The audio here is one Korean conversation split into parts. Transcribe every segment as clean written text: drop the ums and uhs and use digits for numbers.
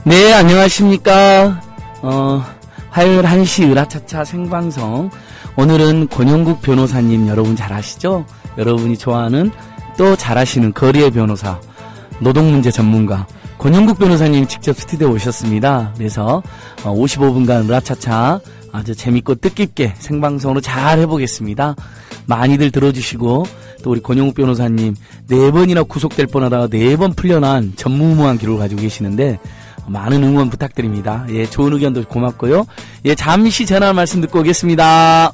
네, 안녕하십니까. 화요일 1시 으라차차 생방송. 오늘은 권영국 변호사님 여러분 잘 아시죠? 여러분이 좋아하는 또 잘 아시는 거리의 변호사, 노동문제 전문가 권영국 변호사님 직접 스튜디오에 오셨습니다. 그래서 55분간 으라차차 아주 재밌고 뜻깊게 생방송으로 잘 해보겠습니다. 많이들 들어주시고 또 우리 권영국 변호사님 4번이나 구속될 뻔하다가 4번 풀려난 전무후무한 기록을 가지고 계시는데 많은 응원 부탁드립니다. 예, 좋은 의견도 고맙고요. 예, 잠시 전화 말씀 듣고 오겠습니다.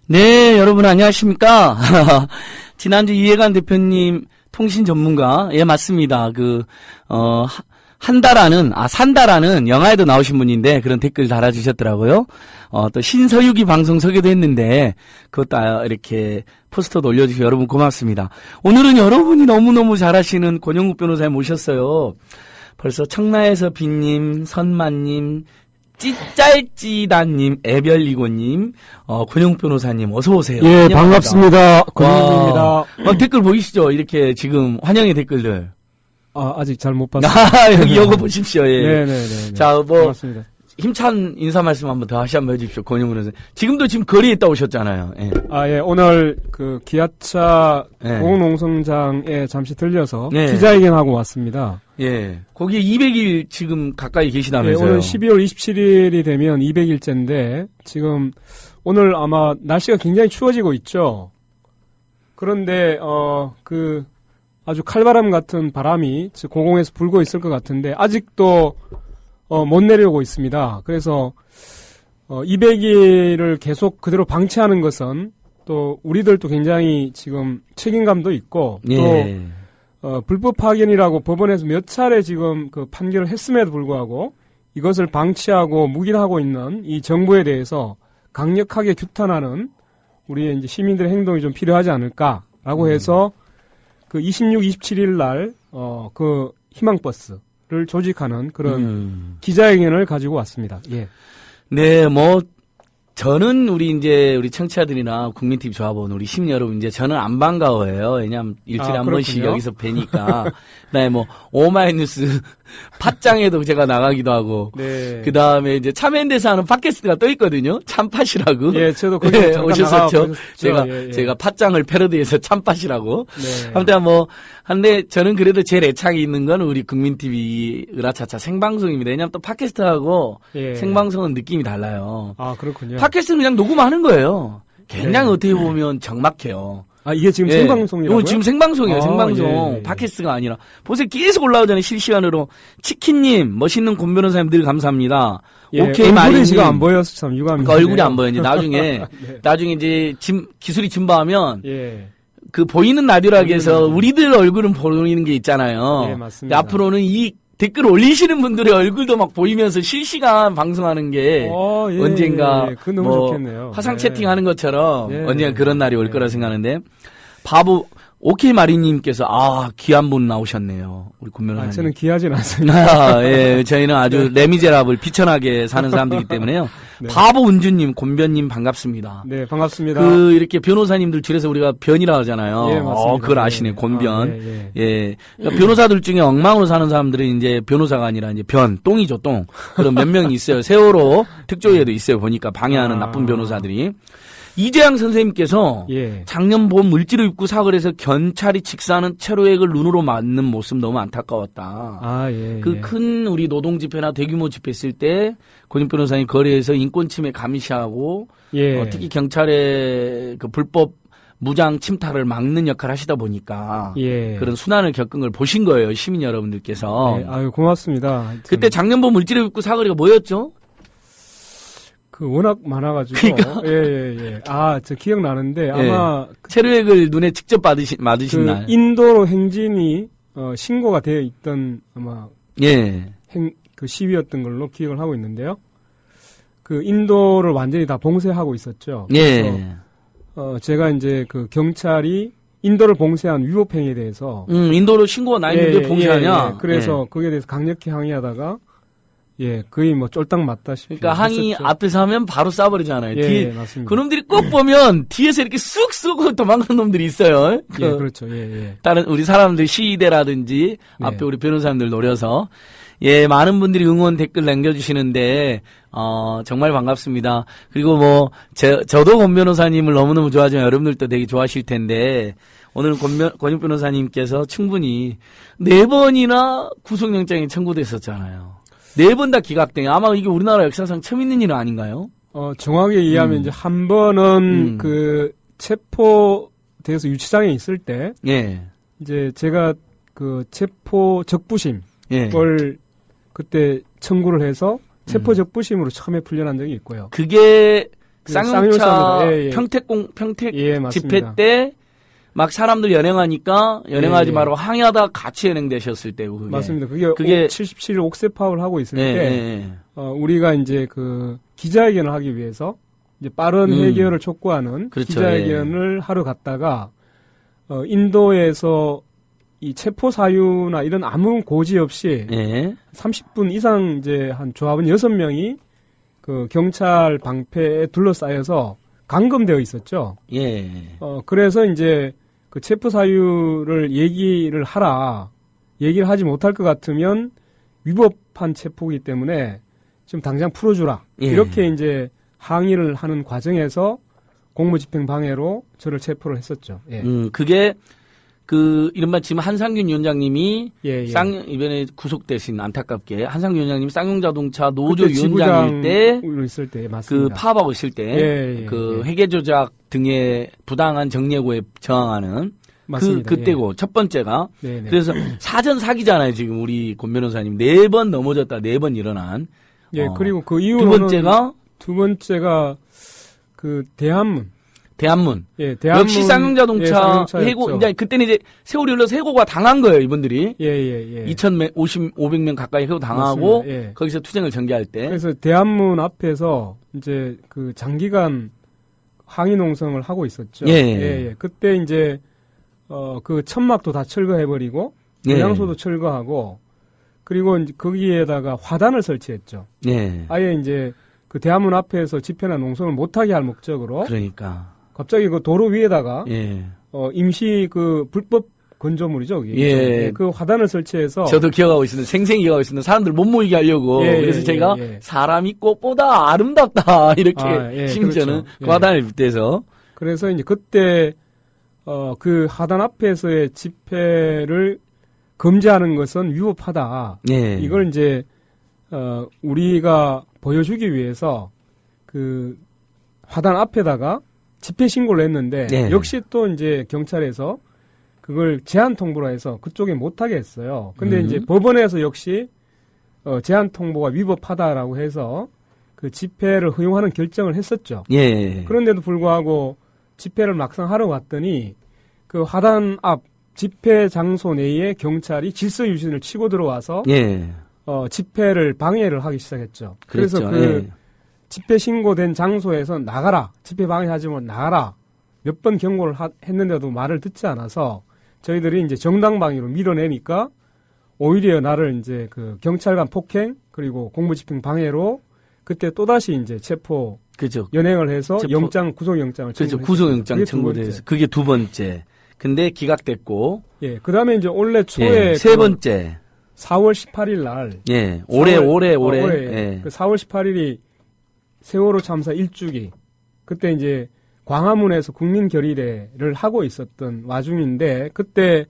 네, 여러분 안녕하십니까? 지난주 이해관 대표님 통신 전문가, 예, 맞습니다. 산다라는 영화에도 나오신 분인데 그런 댓글 달아주셨더라고요. 또 신서유기 방송 소개도 했는데 그것도 이렇게 포스터도 올려주셔서 여러분 고맙습니다. 오늘은 여러분이 너무너무 잘하시는 권영국 변호사님 모셨어요. 벌써 청라에서 빈님, 선만님, 찌짤찌다님, 애별리고님, 권영국 변호사님 어서 오세요. 예, 반갑습니다. 권영국입니다. 댓글 보이시죠? 이렇게 지금 환영의 댓글들. 아직 잘 못 봤어요. 여기 요거 보십시오. 예. 네네네. 자, 반갑습니다. 힘찬 인사 말씀 한번 다시 한번 해주십시오. 권영국 변호사님. 지금도 지금 거리에 있다 오셨잖아요. 예. 예. 오늘 기아차 예. 공농성장에 잠시 들려서 예. 기자회견하고 왔습니다. 예. 거기에 200일 지금 가까이 계시다면서요. 예, 오늘 12월 27일이 되면 200일째인데 지금 오늘 아마 날씨가 굉장히 추워지고 있죠. 그런데 아주 칼바람 같은 바람이 고공에서 불고 있을 것 같은데 아직도 못 내려오고 있습니다. 그래서 200일을 계속 그대로 방치하는 것은 또 우리들도 굉장히 지금 책임감도 있고 예. 또 불법 파견이라고 법원에서 몇 차례 지금 판결을 했음에도 불구하고 이것을 방치하고 묵인하고 있는 이 정부에 대해서 강력하게 규탄하는 우리의 이제 시민들의 행동이 좀 필요하지 않을까라고 해서 26, 27일 날, 희망버스를 조직하는 그런 기자회견을 가지고 왔습니다. 예. 네, 저는 우리 청취자들이나 국민TV 조합원, 우리 시민 여러분, 저는 안 반가워해요. 왜냐면 일주일에 한 번씩 여기서 뵈니까. 그 다음에 오마이뉴스 팟짱에도 제가 나가기도 하고. 네. 그 다음에 참여연대에서 하는 팟캐스트가 또 있거든요. 참팟이라고. 예, 저도 거기 네, 오셨었죠. 예. 제가 팟짱을 패러디해서 참팟이라고. 네. 아무튼 한데 저는 그래도 제일 애착이 있는 건 우리 국민TV 으라차차 생방송입니다. 왜냐면 또 팟캐스트하고 예. 생방송은 느낌이 달라요. 그렇군요. 팟캐스트는 그냥 녹음하는 거예요. 굉장히 네. 어떻게 보면 적막해요. 이게 지금 생방송이라고요? 지금 생방송이에요. 생방송. 예. 팟캐스트가 아니라. 보세요. 계속 올라오잖아요. 실시간으로. 치킨님, 멋있는 권 변호사님 늘 감사합니다. 예, 오케이, 마리님. 얼굴이 안 보여서 참 유감입니다. 얼굴이 안 보여요. 이제 나중에, 네. 나중에 이제 기술이 진보하면. 예. 보이는 라디오라고 해서 우리들 얼굴은 보이는 게 있잖아요. 예, 맞습니다. 앞으로는 이 댓글 올리시는 분들의 얼굴도 막 보이면서 실시간 방송하는 게 예, 언젠가 그거 너무 좋겠네요. 화상 네. 채팅하는 것처럼 예. 언젠가 그런 날이 올 예. 거라 생각하는데 바보 오케이 마리님께서 귀한 분 나오셨네요. 우리 군변호사님. 저는 귀하진 않습니다. 예, 저희는 아주 레미제라블 비천하게 사는 사람들이기 때문에요. 네. 바보 운주님, 곤변님 반갑습니다. 네, 반갑습니다. 이렇게 변호사님들 줄여서 우리가 변이라고 하잖아요. 예, 맞습니다. 그걸 아시네, 곤변. 예. 그러니까 변호사들 중에 엉망으로 사는 사람들은 이제 변호사가 아니라 이제 똥이죠, 똥. 그런 몇 명이 있어요. 세월호 특조위에도 있어요. 보니까 방해하는 나쁜 변호사들이. 이재양 선생님께서 예. 작년 봄 물질을 입고 사고를 해서 경찰이 직사하는 체류액을 눈으로 맞는 모습 너무 안타까웠다. 예. 큰 우리 노동 집회나 대규모 집회 있을 때 권윤 변호사님 거리에서 인권 침해 감시하고 예. 특히 경찰의 불법 무장 침탈을 막는 역할을 하시다 보니까 예. 그런 순환을 겪은 걸 보신 거예요, 시민 여러분들께서. 고맙습니다. 그때 작년 봄 물질을 입고 사거리가 뭐였죠? 워낙 많아가지고. 그러니까. 예. 저 기억나는데, 아마. 체류액을 눈에 직접 맞으신 날. 인도로 행진이, 신고가 되어 있던, 아마. 예. 시위였던 걸로 기억을 하고 있는데요. 인도를 완전히 다 봉쇄하고 있었죠. 예. 그래서, 제가 이제 경찰이 인도를 봉쇄한 위법행위에 대해서. 인도로 신고가 나 있는데 봉쇄하냐? 그래서 거기에 대해서 강력히 항의하다가, 예, 거의 뭐 쫄딱 맞다시피. 그러니까 항의 했었죠. 앞에서 하면 바로 쏴버리잖아요. 예, 뒤에 예, 맞습니다. 그놈들이 꼭 보면 뒤에서 이렇게 쑥 쏘고 도망가는 놈들이 있어요. 예, 그렇죠. 예, 예. 다른 우리 사람들 시위대라든지 네. 앞에 우리 변호사님들 노려서 예, 많은 분들이 응원 댓글 남겨주시는데 정말 반갑습니다. 그리고 뭐 저도 권 변호사님을 너무너무 좋아하지만 여러분들도 되게 좋아하실 텐데 오늘 권익 변호사님께서 충분히 4번이나 구속영장이 청구됐었잖아요. 4번 다 기각된. 아마 이게 우리나라 역사상 처음 있는 일은 아닌가요? 정확하게 이해하면 이제 한 번은 그 체포돼서 유치장에 있을 때 예. 이제 제가 그 체포 적부심을 예. 그때 청구를 해서 체포 적부심으로 처음에 풀려난 적이 있고요. 그게 쌍용차 쌍용차입니다. 예, 예. 평택 예, 맞습니다. 집회 때 막 사람들 연행하니까 연행하지 예, 예. 말고 항의하다 같이 연행되셨을 때고 그게. 맞습니다. 그게 77일 옥새 파업을 하고 있을 예, 때 예, 예. 우리가 이제 그 기자회견을 하기 위해서 이제 빠른 해결을 촉구하는 그렇죠. 기자회견을 하러 갔다가 인도에서 이 체포 사유나 이런 아무 고지 없이 예. 30분 이상 이제 한 조합원 6명이 그 경찰 방패에 둘러싸여서 감금되어 있었죠. 예. 그래서 이제 그 체포 사유를 얘기를 하지 못할 것 같으면 위법한 체포이기 때문에 좀 당장 풀어주라. 예. 이렇게 이제 항의를 하는 과정에서 공무집행 방해로 저를 체포를 했었죠. 예. 그게 그 이른바 지금 한상균 위원장님이 예, 예. 이번에 구속되신 안타깝게 한상균 위원장님이 쌍용자동차 노조 그때 위원장일 때 지부장으로 있을 때 그 맞습니다. 파업하고 있을 때 예, 예, 그 예. 회계 조작 등의 부당한 정례고에 저항하는 맞습니다. 그때고 첫 번째가 네, 네. 그래서 사전 사기잖아요. 지금 우리 권 변호사님 4번 넘어졌다 4번 일어난. 예, 그리고 그 두 이후로는 번째가 그 대한문. 예, 대한문. 역시 쌍용자동차 예, 쌍용차였죠. 해고 이제 그때는 이제 세월이 흘러서 해고가 당한 거예요, 이분들이. 예, 예, 예. 500명 가까이 해고 당하고 맞습니다. 예. 거기서 투쟁을 전개할 때. 그래서 대한문 앞에서 이제 그 장기간 항의 농성을 하고 있었죠. 예. 예. 그때 이제 그 천막도 다 철거해버리고 예. 영양소도 철거하고 그리고 이제 거기에다가 화단을 설치했죠. 예. 아예 이제 그 대한문 앞에서 집회나 농성을 못하게 할 목적으로 그러니까. 갑자기 그 도로 위에다가 예. 임시 그 불법 건조물이죠. 그게. 예. 그 화단을 설치해서 저도 기억하고 있습니다. 생생히 기억하고 있습니다. 사람들 못 모이게 하려고. 예, 그래서 예, 제가 예, 예. 사람이 꽃보다 아름답다. 이렇게 예, 심지어는 그렇죠. 그 화단을 빗대서. 그래서 이제 그때 그 하단 앞에서의 집회를 금지하는 것은 위법하다. 예. 이걸 이제 우리가 보여주기 위해서 그 화단 앞에다가 집회 신고를 했는데 예. 역시 또 이제 경찰에서 그걸 제한 통보로 해서 그쪽에 못하게 했어요. 근데 이제 법원에서 역시 제한 통보가 위법하다라고 해서 그 집회를 허용하는 결정을 했었죠. 예. 그런데도 불구하고 집회를 막상 하러 왔더니 그 화단 앞 집회 장소 내에 경찰이 질서 유신을 치고 들어와서 예. 집회를 방해를 하기 시작했죠. 그래서 그랬죠. 그 예. 집회 신고된 장소에서 나가라. 집회 방해하지 말고 나가라. 몇 번 경고를 했는데도 말을 듣지 않아서 저희들이 이제 정당방위로 밀어내니까 오히려 나를 이제 그 경찰관 폭행 그리고 공무집행 방해로 그때 또다시 이제 체포 그죠. 연행을 해서 체포- 구속영장을 그렇죠. 청구했습니다. 구속영장 그게 두 청구돼서 번째. 그게 2번째. 근데 기각됐고. 예, 그다음에 이제 올해 초에 예. 3번째. 4월 18일 날 예. 올해. 올해 예. 그 4월 18일이 세월호 참사 1주기. 그때 이제 광화문에서 국민결의회를 하고 있었던 와중인데 그때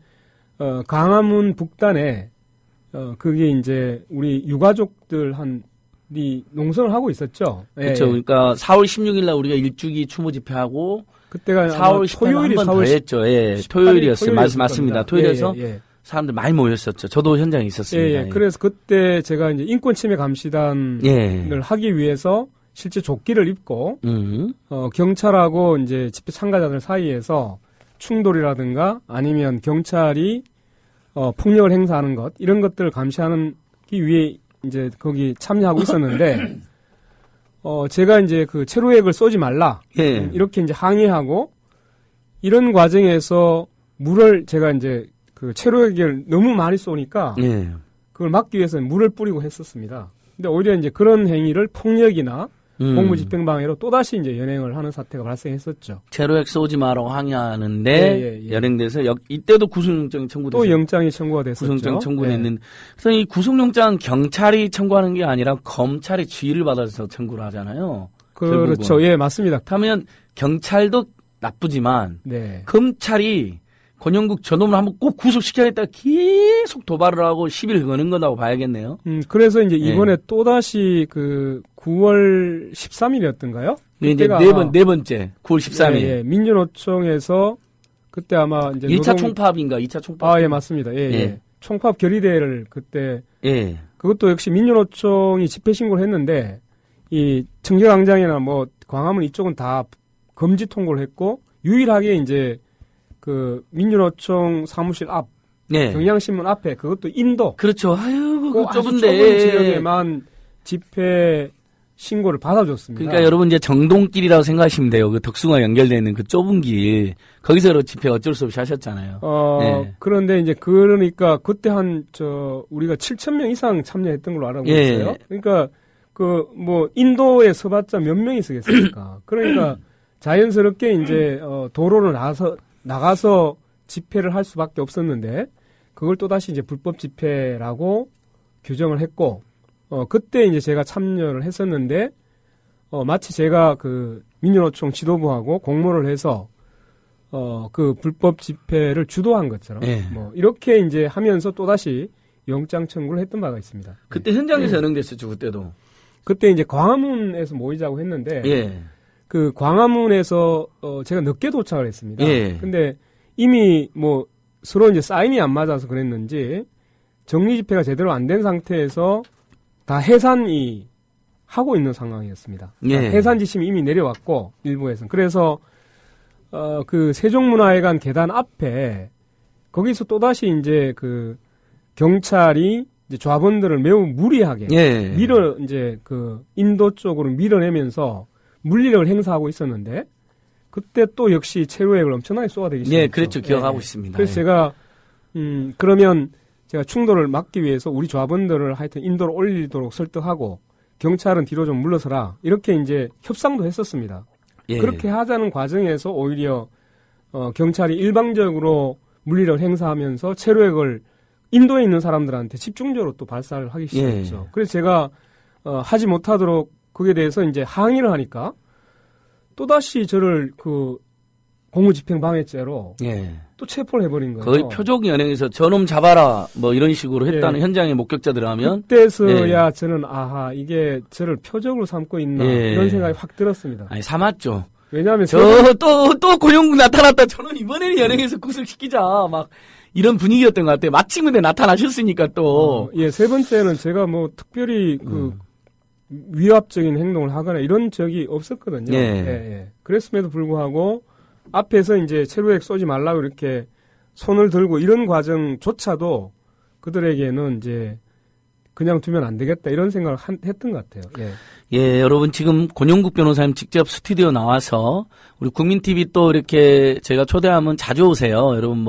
광화문 북단에 그게 이제 우리 유가족들 한이 농성을 하고 있었죠. 그렇죠. 예. 그러니까 4월 16일 날 우리가 일주기 추모 집회하고 그때가 4월 18일 토요일이 한번 더 4월 했죠. 예. 18일 토요일이었어요. 토요일이었을 맞습니다. 겁니다. 토요일에서 예, 예. 사람들 많이 모였었죠. 저도 현장에 있었습니다. 예, 예. 그래서 그때 제가 이제 인권침해 감시단을 예. 하기 위해서 실제 조끼를 입고 경찰하고 이제 집회 참가자들 사이에서 충돌이라든가 아니면 경찰이 폭력을 행사하는 것 이런 것들을 감시하기 위해 이제 거기 참여하고 있었는데 제가 이제 그 체류액을 쏘지 말라 예. 이렇게 이제 항의하고 이런 과정에서 물을 제가 이제 그 체류액을 너무 많이 쏘니까 예. 그걸 막기 위해서 물을 뿌리고 했었습니다. 근데 오히려 이제 그런 행위를 폭력이나 공무집행방해로 또다시 이제 연행을 하는 사태가 발생했었죠. 체류액 쏘지 마라고 항의하는데 예. 연행돼서 이때도 구속영장이 청구됐어요. 또 영장이 청구가 됐었죠. 구속영장 청구됐는데 그래서 이 구속영장 경찰이 청구하는 게 아니라 검찰의 지휘를 받아서 청구를 하잖아요. 그렇죠. 결국은. 예, 맞습니다. 그렇다면 경찰도 나쁘지만 네. 검찰이 권영국 저놈을 한번 꼭 구속시켜야겠다 계속 도발을 하고 시비를 거는 거라고 봐야겠네요. 그래서 이제 이번에 또다시 그 9월 13일이었던가요? 이제 네 번째 9월 13일. 예, 민주노총에서 그때 아마 이제 1차 총파업인가 2차 총파업. 아, 예, 맞습니다. 예. 총파업 결의대회를 그때 그것도 역시 민주노총이 집회 신고를 했는데 이 청계광장이나 뭐 광화문 이쪽은 다 금지 통보를 했고 유일하게 이제 그 민주노총 사무실 앞 경향신문 앞에 그것도 인도 그렇죠. 아유 그 아주 좁은데 좁은 지역에만 집회 신고를 받아줬습니다. 그러니까 여러분 이제 정동길이라고 생각하시면 돼요. 그 덕숭아 연결되는 그 좁은 길 거기서 집회 어쩔 수 없이 하셨잖아요. 그런데 이제 그러니까 그때 우리가 7,000명 이상 참여했던 걸로 알고 있어요. 그러니까 그 뭐 인도에 서봤자 몇 명이 쓰겠습니까? 그러니까 자연스럽게 이제 도로를 나가서 집회를 할 수밖에 없었는데 그걸 또다시 이제 불법 집회라고 규정을 했고 그때 이제 제가 참여를 했었는데 마치 제가 그 민주노총 지도부하고 공모를 해서 그 불법 집회를 주도한 것처럼 뭐 이렇게 이제 하면서 또다시 영장 청구를 했던 바가 있습니다. 그때 현장에서 연행됐었죠. 그때도. 그때 이제 광화문에서 모이자고 했는데 그 광화문에서 제가 늦게 도착을 했습니다. 근데 이미 뭐 서로 이제 사인이 안 맞아서 그랬는지 정리 집회가 제대로 안 된 상태에서 다 해산이 하고 있는 상황이었습니다. 해산 지침이 이미 내려왔고 일부에서는 그래서 그 세종문화회관 계단 앞에 거기서 또다시 이제 그 경찰이 이제 좌번들을 매우 무리하게 이제 그 인도 쪽으로 밀어내면서 물리력을 행사하고 있었는데 그때 또 역시 체류액을 엄청나게 쏘아대기 시작했죠. 그렇죠. 기억하고 있습니다. 그래서 제가 그러면 제가 충돌을 막기 위해서 우리 좌번들을 하여튼 인도로 올리도록 설득하고 경찰은 뒤로 좀 물러서라 이렇게 이제 협상도 했었습니다. 그렇게 하자는 과정에서 오히려 경찰이 일방적으로 물리력을 행사하면서 체류액을 인도에 있는 사람들한테 집중적으로 또 발사를 하기 시작했죠. 그래서 제가 하지 못하도록 그에 대해서 이제 항의를 하니까 또다시 저를 그 공무집행방해죄로 또 체포를 해버린 거예요. 거의 표적 연행에서 저놈 잡아라 뭐 이런 식으로 했다는 현장의 목격자들 하면 그때서야 저는 이게 저를 표적으로 삼고 있나 이런 생각이 확 들었습니다. 아니 삼았죠. 왜냐하면 또 고용국 나타났다. 저는 이번에는 연행해서 구속시키자 막 이런 분위기였던 것 같아요. 마침 근데 나타나셨으니까 또. 세 번째는 제가 뭐 특별히 그 위압적인 행동을 하거나 이런 적이 없었거든요. 그랬음에도 불구하고 앞에서 이제 체류액 쏘지 말라고 이렇게 손을 들고 이런 과정조차도 그들에게는 이제 그냥 두면 안 되겠다 이런 생각을 했던 것 같아요. 여러분 지금 권영국 변호사님 직접 스튜디오 나와서 우리 국민TV 또 이렇게 제가 초대하면 자주 오세요. 여러분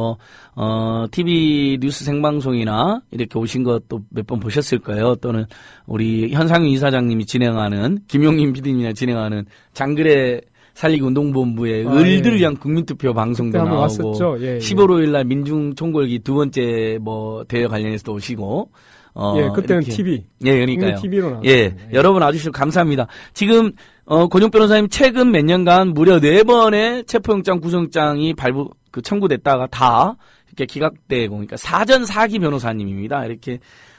TV 뉴스 생방송이나 이렇게 오신 것도 몇 번 보셨을 거예요. 또는 우리 현상윤 이사장님이 진행하는 김용민 PD님이나 진행하는 장그래 살리기 운동본부의 을들을 위한 국민투표 방송도 나오고 15일 날 민중총궐기 두 번째 대회 관련해서도 오시고 그때는 이렇게. TV. 그러니까요. TV로 나왔어요. 여러분 와주셔서 감사합니다. 지금, 권용 변호사님 최근 몇 년간 무려 4번의 체포영장, 구속영장이 청구됐다가 다 이렇게 기각되고, 그러니까 사전 사기 변호사님입니다. 이렇게,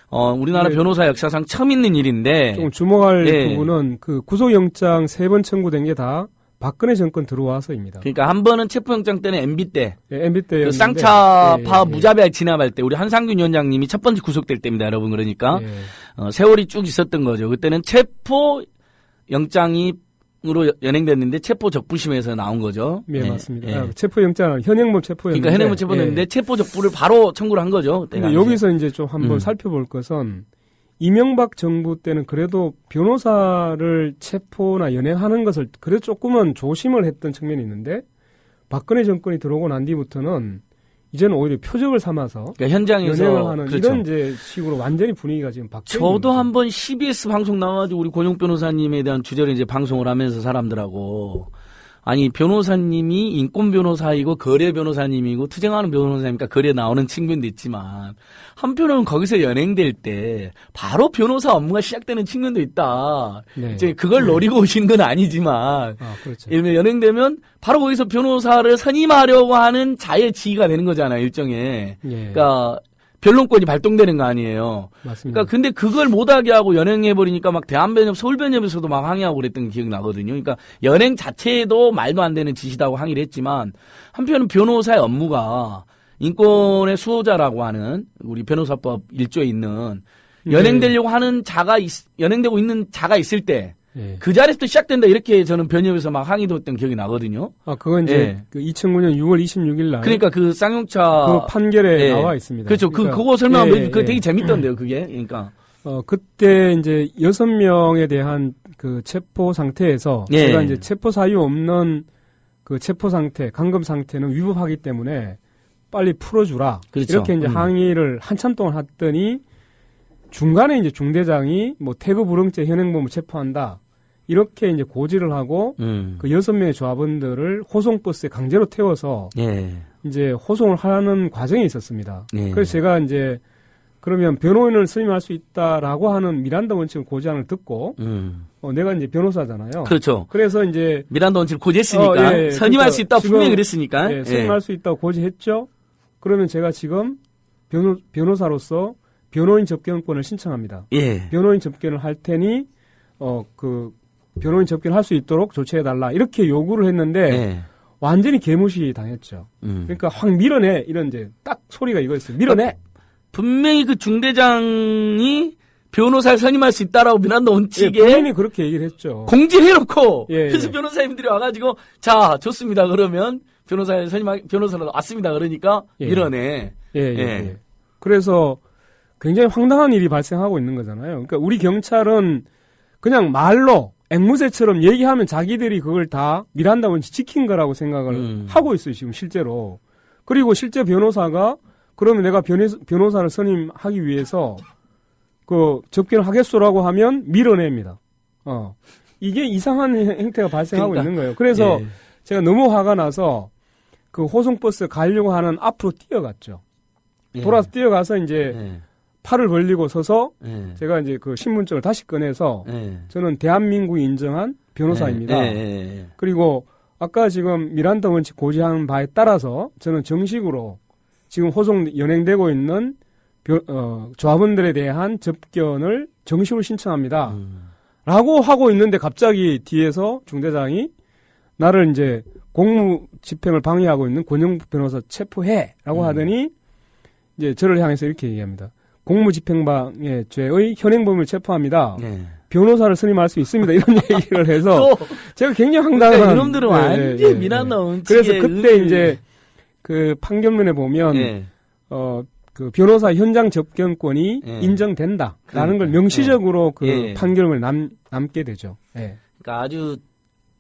우리나라 변호사 역사상 처음 있는 일인데. 좀 주목할 부분은 그 구속영장 3번 청구된 게 다 박근혜 정권 들어와서입니다. 그러니까 한 번은 체포영장 때는 MB 때. MB 때. 그 쌍차 파업 무자비하게 진압할 때 우리 한상균 위원장님이 첫 번째 구속될 때입니다, 여러분. 그러니까. 세월이 쭉 있었던 거죠. 그때는 체포영장으로 연행됐는데 체포적부심에서 나온 거죠. 맞습니다. 체포영장은 현행범 체포였는데. 그러니까 현행범 체포였는데 체포적부를 바로 청구를 한 거죠. 근데 여기서 이제 좀 한번 살펴볼 것은 이명박 정부 때는 그래도 변호사를 체포나 연행하는 것을 그래도 조금은 조심을 했던 측면이 있는데 박근혜 정권이 들어오고 난 뒤부터는 이제는 오히려 표적을 삼아서 그러니까 현장에서 연행을 하는 그렇죠. 이런 이제 식으로 완전히 분위기가 지금 바뀌어 있는 저도 거죠. 한번 CBS 방송 나와가지고 우리 권용 변호사님에 대한 주제로 이제 방송을 하면서 사람들하고 아니 변호사님이 인권 변호사이고 거래 변호사님이고 투쟁하는 변호사니까 거래 나오는 측면도 있지만 한편으로는 거기서 연행될 때 바로 변호사 업무가 시작되는 측면도 있다. 네. 이제 그걸 노리고 오신 건 아니지만 그렇죠. 예를 들면 연행되면 바로 거기서 변호사를 선임하려고 하는 자의 지위가 되는 거잖아요, 일종의. 예. 그러니까 변론권이 발동되는 거 아니에요. 맞습니다. 그러니까 근데 그걸 못하게 하고 연행해버리니까 막 대한변협, 서울변협에서도 막 항의하고 그랬던 기억이 나거든요. 그러니까 연행 자체도 말도 안 되는 짓이라고 항의를 했지만 한편은 변호사의 업무가 인권의 수호자라고 하는 우리 변호사법 1조에 있는 연행되려고 하는 연행되고 있는 자가 있을 때 그 자리에서 시작된다 이렇게 저는 변협에서 막 항의도 했던 기억이 나거든요. 그건 이제 그 2009년 6월 26일 날 그러니까 그 쌍용차 그 판결에 나와 있습니다. 그렇죠. 그러니까, 그거 설명하면 그거 되게 재밌던데요, 그게. 그러니까. 그때 이제 6명에 대한 그 체포 상태에서 제가 이제 체포 사유 없는 그 체포 상태, 감금 상태는 위법하기 때문에 빨리 풀어주라. 그렇죠. 이렇게 이제 항의를 한참 동안 했더니 중간에 이제 중대장이 뭐 태그 불응죄 현행범을 체포한다. 이렇게 이제 고지를 하고 그 6명의 조합원들을 호송버스에 강제로 태워서 이제 호송을 하는 과정이 있었습니다. 그래서 제가 이제 그러면 변호인을 선임할 수 있다라고 하는 미란다 원칙 고지안을 듣고 내가 이제 변호사잖아요. 그렇죠. 그래서 이제 미란다 원칙을 고지했으니까 선임할 수 있다 분명히 그랬으니까. 선임할 수 있다고 고지했죠. 그러면 제가 지금 변호사로서 변호인 접견권을 신청합니다. 변호인 접견을 할 테니 그 변호인 접견을 할 수 있도록 조치해달라 이렇게 요구를 했는데 완전히 개무시 당했죠. 그러니까 확 밀어내 이런 이제 딱 소리가 이거였어요. 밀어내. 분명히 그 중대장이 변호사를 선임할 수 있다라고 미란다 원칙에 본인이 그렇게 얘기를 했죠. 공지를 해놓고 그래서 변호사님들이 와가지고 자 좋습니다 그러면 변호사로 왔습니다 그러니까 밀어내. 그래서 굉장히 황당한 일이 발생하고 있는 거잖아요. 그러니까 우리 경찰은 그냥 말로 앵무새처럼 얘기하면 자기들이 그걸 다 미란다 원칙 지킨 거라고 생각을 하고 있어요, 지금 실제로. 그리고 실제 변호사가 그러면 내가 변호사를 선임하기 위해서 그 접견을 하겠소라고 하면 밀어냅니다. 이게 이상한 행태가 발생하고 있는 거예요. 그래서 제가 너무 화가 나서 그 호송버스 가려고 하는 앞으로 뛰어갔죠. 돌아서 뛰어가서 이제 팔을 벌리고 서서 제가 이제 그 신분증을 다시 꺼내서 저는 대한민국이 인정한 변호사입니다. 그리고 아까 지금 미란다 원칙 고지한 바에 따라서 저는 정식으로 지금 호송 연행되고 있는 조합원들에 대한 접견을 정식으로 신청합니다. 라고 하고 있는데 갑자기 뒤에서 중대장이 나를 이제 공무집행을 방해하고 있는 권영국 변호사 체포해! 라고 하더니 이제 저를 향해서 이렇게 얘기합니다. 공무집행방해 죄의 현행범을 체포합니다. 변호사를 선임할 수 있습니다. 이런 얘기를 해서 제가 굉장히 황당한. 그러니까 이놈들은 완전 미란다 원칙에 그래서 그때 이제 그 판결문에 보면 그 변호사 현장 접견권이 인정된다라는 걸 명시적으로 그 판결문에 남게 되죠. 그러니까 아주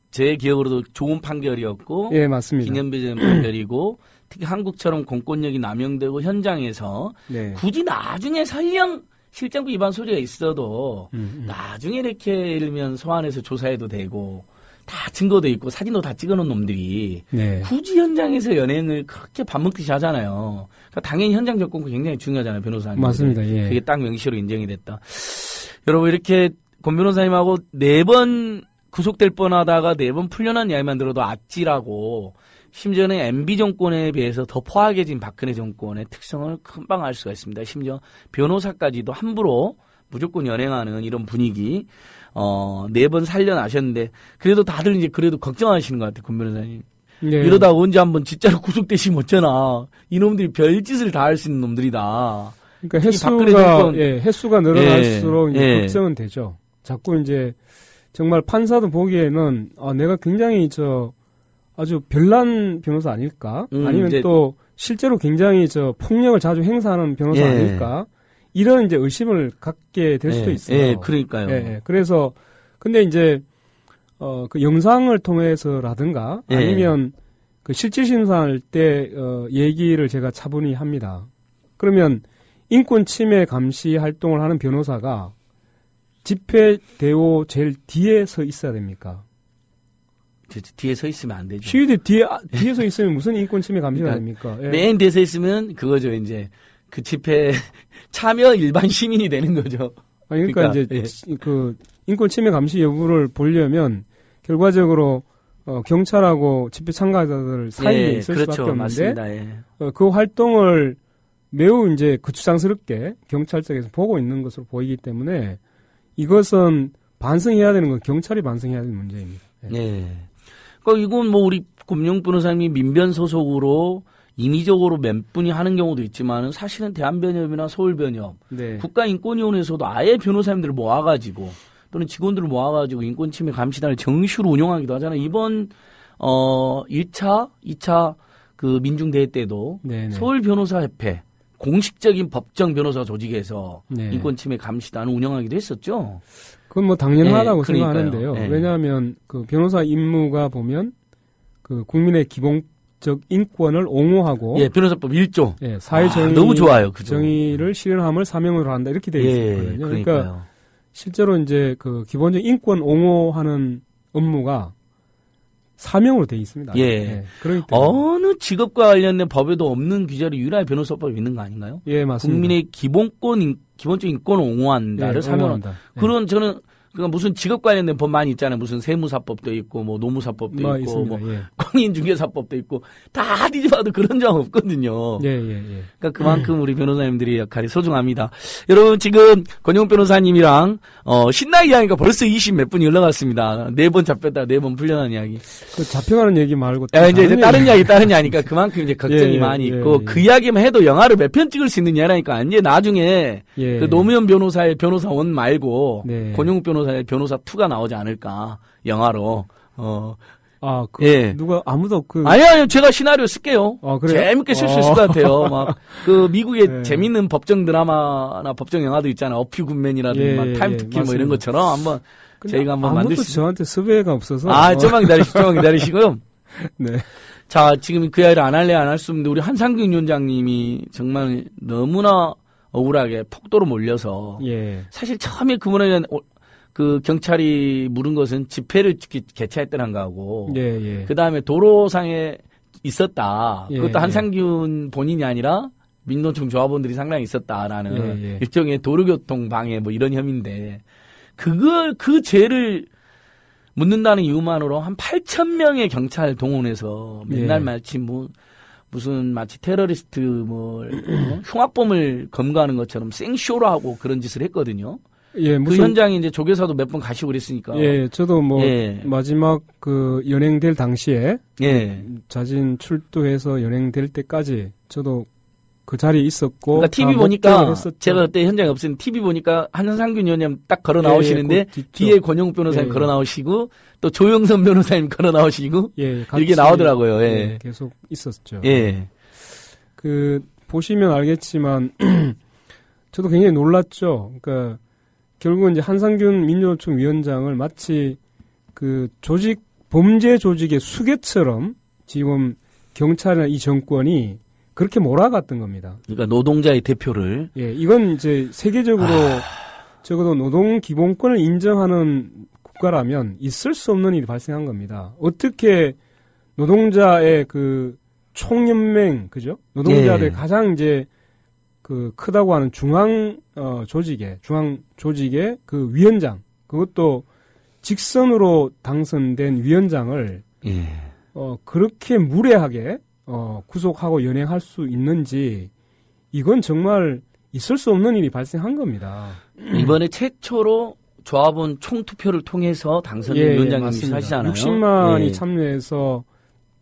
제 기억으로도 좋은 판결이었고, 맞습니다. 기념비전 판결이고, 특히 한국처럼 공권력이 남용되고 현장에서 굳이 나중에 설령 실정부 위반 소리가 있어도 나중에 이렇게 예를 들면 소환해서 조사해도 되고 다 증거도 있고 사진도 다 찍어놓은 놈들이 굳이 현장에서 연행을 그렇게 밥 먹듯이 하잖아요. 그러니까 당연히 현장 접근이 굉장히 중요하잖아요, 변호사님. 맞습니다. 그게 딱 명시로 인정이 됐다. 여러분 이렇게 권 변호사님하고 4번 구속될 뻔하다가 4번 풀려난 이야기만 들어도 아찔하고 심지어는 MB 정권에 비해서 더 포악해진 박근혜 정권의 특성을 금방 알 수가 있습니다. 심지어 변호사까지도 함부로 무조건 연행하는 이런 분위기 4번 살려나셨는데 그래도 다들 이제 그래도 걱정하시는 것 같아요. 권 변호사님. 이러다 언제 한번 진짜로 구속되시면 어쩌나. 이놈들이 별짓을 다 할 수 있는 놈들이다. 그러니까 횟수가 늘어날수록 이제 걱정은 되죠. 자꾸 이제 정말 판사도 보기에는 내가 굉장히 아주 별난 변호사 아닐까? 아니면 또 실제로 굉장히 폭력을 자주 행사하는 변호사 아닐까? 이런 이제 의심을 갖게 될 수도 있어요. 그러니까요. 그래서 근데 이제 그 영상을 통해서라든가 아니면 그 그 실질 심사할 때 얘기를 제가 차분히 합니다. 그러면 인권 침해 감시 활동을 하는 변호사가 집회 대오 제일 뒤에 서 있어야 됩니까? 뒤에 서 있으면 안 되죠. 시위대 뒤에 서 있으면 무슨 인권 침해 감시가 됩니까? 예. 맨 뒤에 서 있으면 그거죠. 이제 그 집회 참여 일반 시민이 되는 거죠. 아니, 그러니까 이제 그 인권 침해 감시 여부를 보려면 결과적으로 경찰하고 집회 참가자들 사이에 있을 그렇죠. 수밖에 없는데 맞습니다. 예. 그 활동을 매우 이제 거추장스럽게 경찰 쪽에서 보고 있는 것으로 보이기 때문에 이것은 반성해야 되는 건 경찰이 반성해야 되는 문제입니다. 네. 그러니까 이건 뭐 우리 금용 변호사님이 민변 소속으로 임의적으로 몇 분이 하는 경우도 있지만 사실은 대한변협이나 서울변협, 네. 국가인권위원회에서도 아예 변호사님들을 모아가지고 또는 직원들을 모아가지고 인권침해 감시단을 정식으로 운영하기도 하잖아요. 이번 1차, 2차 그 민중대회 때도 네네. 서울변호사협회 공식적인 법정 변호사 조직에서 네. 인권침해 감시단을 운영하기도 했었죠. 그건 뭐 당연하다고 네, 그러니까요. 생각하는데요. 네. 왜냐하면 그 변호사 임무가 보면 그 국민의 기본적 인권을 옹호하고 예, 변호사법 1조. 예, 사회 정의 너무 좋아요. 그죠? 정의를 실현함을 사명으로 한다 이렇게 되어 있거든요. 그러니까요. 그러니까 실제로 이제 그 기본적 인권 옹호하는 업무가 사명으로 되어 있습니다. 예. 그렇기 때문에 어느 직업과 관련된 법에도 없는 규제를 유일하게 변호사법에 있는 거 아닌가요? 예, 맞습니다. 국민의 기본적 인권을 옹호한다를 예, 사명한. 옹호한다. 예. 그런 저는 그러니까 무슨 직업 관련된 법 많이 있잖아요. 무슨 세무사법도 있고 뭐 노무사법도 있고 있습니다. 뭐 예. 공인중개사법도 있고 다 뒤집어도 그런 점 없거든요. 예. 그러니까 그만큼 우리 변호사님들의 역할이 소중합니다. 여러분 지금 권용 변호사님이랑 신나게 하니까 벌써 20 몇 분이 흘러갔습니다. 4번 잡혔다 4번 풀려난 이야기. 그 잡혀가는 얘기 말고 이제 다른 이야기 하니까 그만큼 이제 걱정이 많이 있고 그 이야기만 해도 영화를 몇 편 찍을 수 있는 이야기니까 이제 나중에 그 노무현 변호사의 변호사 1 말고 권용 변호사의 변호사 2가 나오지 않을까 영화로. 누가 아무도 아니요, 제가 시나리오 쓸게요. 그래요? 재밌게 쓸 수 있을 것 같아요. 막 그 미국의 재밌는 법정 드라마나 법정 영화도 있잖아요. 어퓨 굿맨이라든지 막 타임 투키 뭐 이런 것처럼 한번 저희가 한번 만들 수. 아무도 저한테 섭외가 없어서. 좀만 기다리시고요. 네. 자, 지금 그 이야기를 안 할 수 없는데 우리 한상균 위원장님이 정말 너무나 억울하게 폭도로 몰려서 사실 처음에 그분에 그 경찰이 물은 것은 집회를 개최했다는 거하고 그 다음에 도로상에 있었다. 그것도 한상균 본인이 아니라 민노총 조합원들이 상당히 있었다라는 일종의 도로교통 방해 뭐 이런 혐의인데 그 죄를 묻는다는 이유만으로 한 8,000명의 경찰 동원해서 맨날 마치 무슨 마치 테러리스트 흉악범을 검거하는 것처럼 생쇼로 하고 그런 짓을 했거든요. 그 현장에 이제 조교사도 몇 번 가시고 그랬으니까. 저도 마지막 그 연행될 당시에 자진 출두해서 연행될 때까지 저도 그 자리에 있었고. 그러니까 TV 보니까 제가 그때 현장에 없으니 TV 보니까 한상균 의원님 딱 걸어 나오시는데 뒤에 권영욱 변호사님 걸어 나오시고 또 조영선 변호사님 걸어 나오시고 이렇게 나오더라고요. 계속 있었죠. 그 보시면 알겠지만 저도 굉장히 놀랐죠. 그러니까 결국은 이제 한상균 민주노총 위원장을 마치 그 범죄 조직의 수괴처럼 지금 경찰이나 이 정권이 그렇게 몰아갔던 겁니다. 그러니까 노동자의 대표를. 이건 이제 세계적으로 적어도 노동 기본권을 인정하는 국가라면 있을 수 없는 일이 발생한 겁니다. 어떻게 노동자의 그 총연맹, 그죠? 노동자들 가장 이제 그 크다고 하는 중앙 조직의 그 위원장, 그것도 직선으로 당선된 위원장을 그렇게 무례하게 구속하고 연행할 수 있는지 이건 정말 있을 수 없는 일이 발생한 겁니다. 이번에 최초로 조합원 총투표를 통해서 당선된 위원장님이 하시잖아요. 60만이 참여해서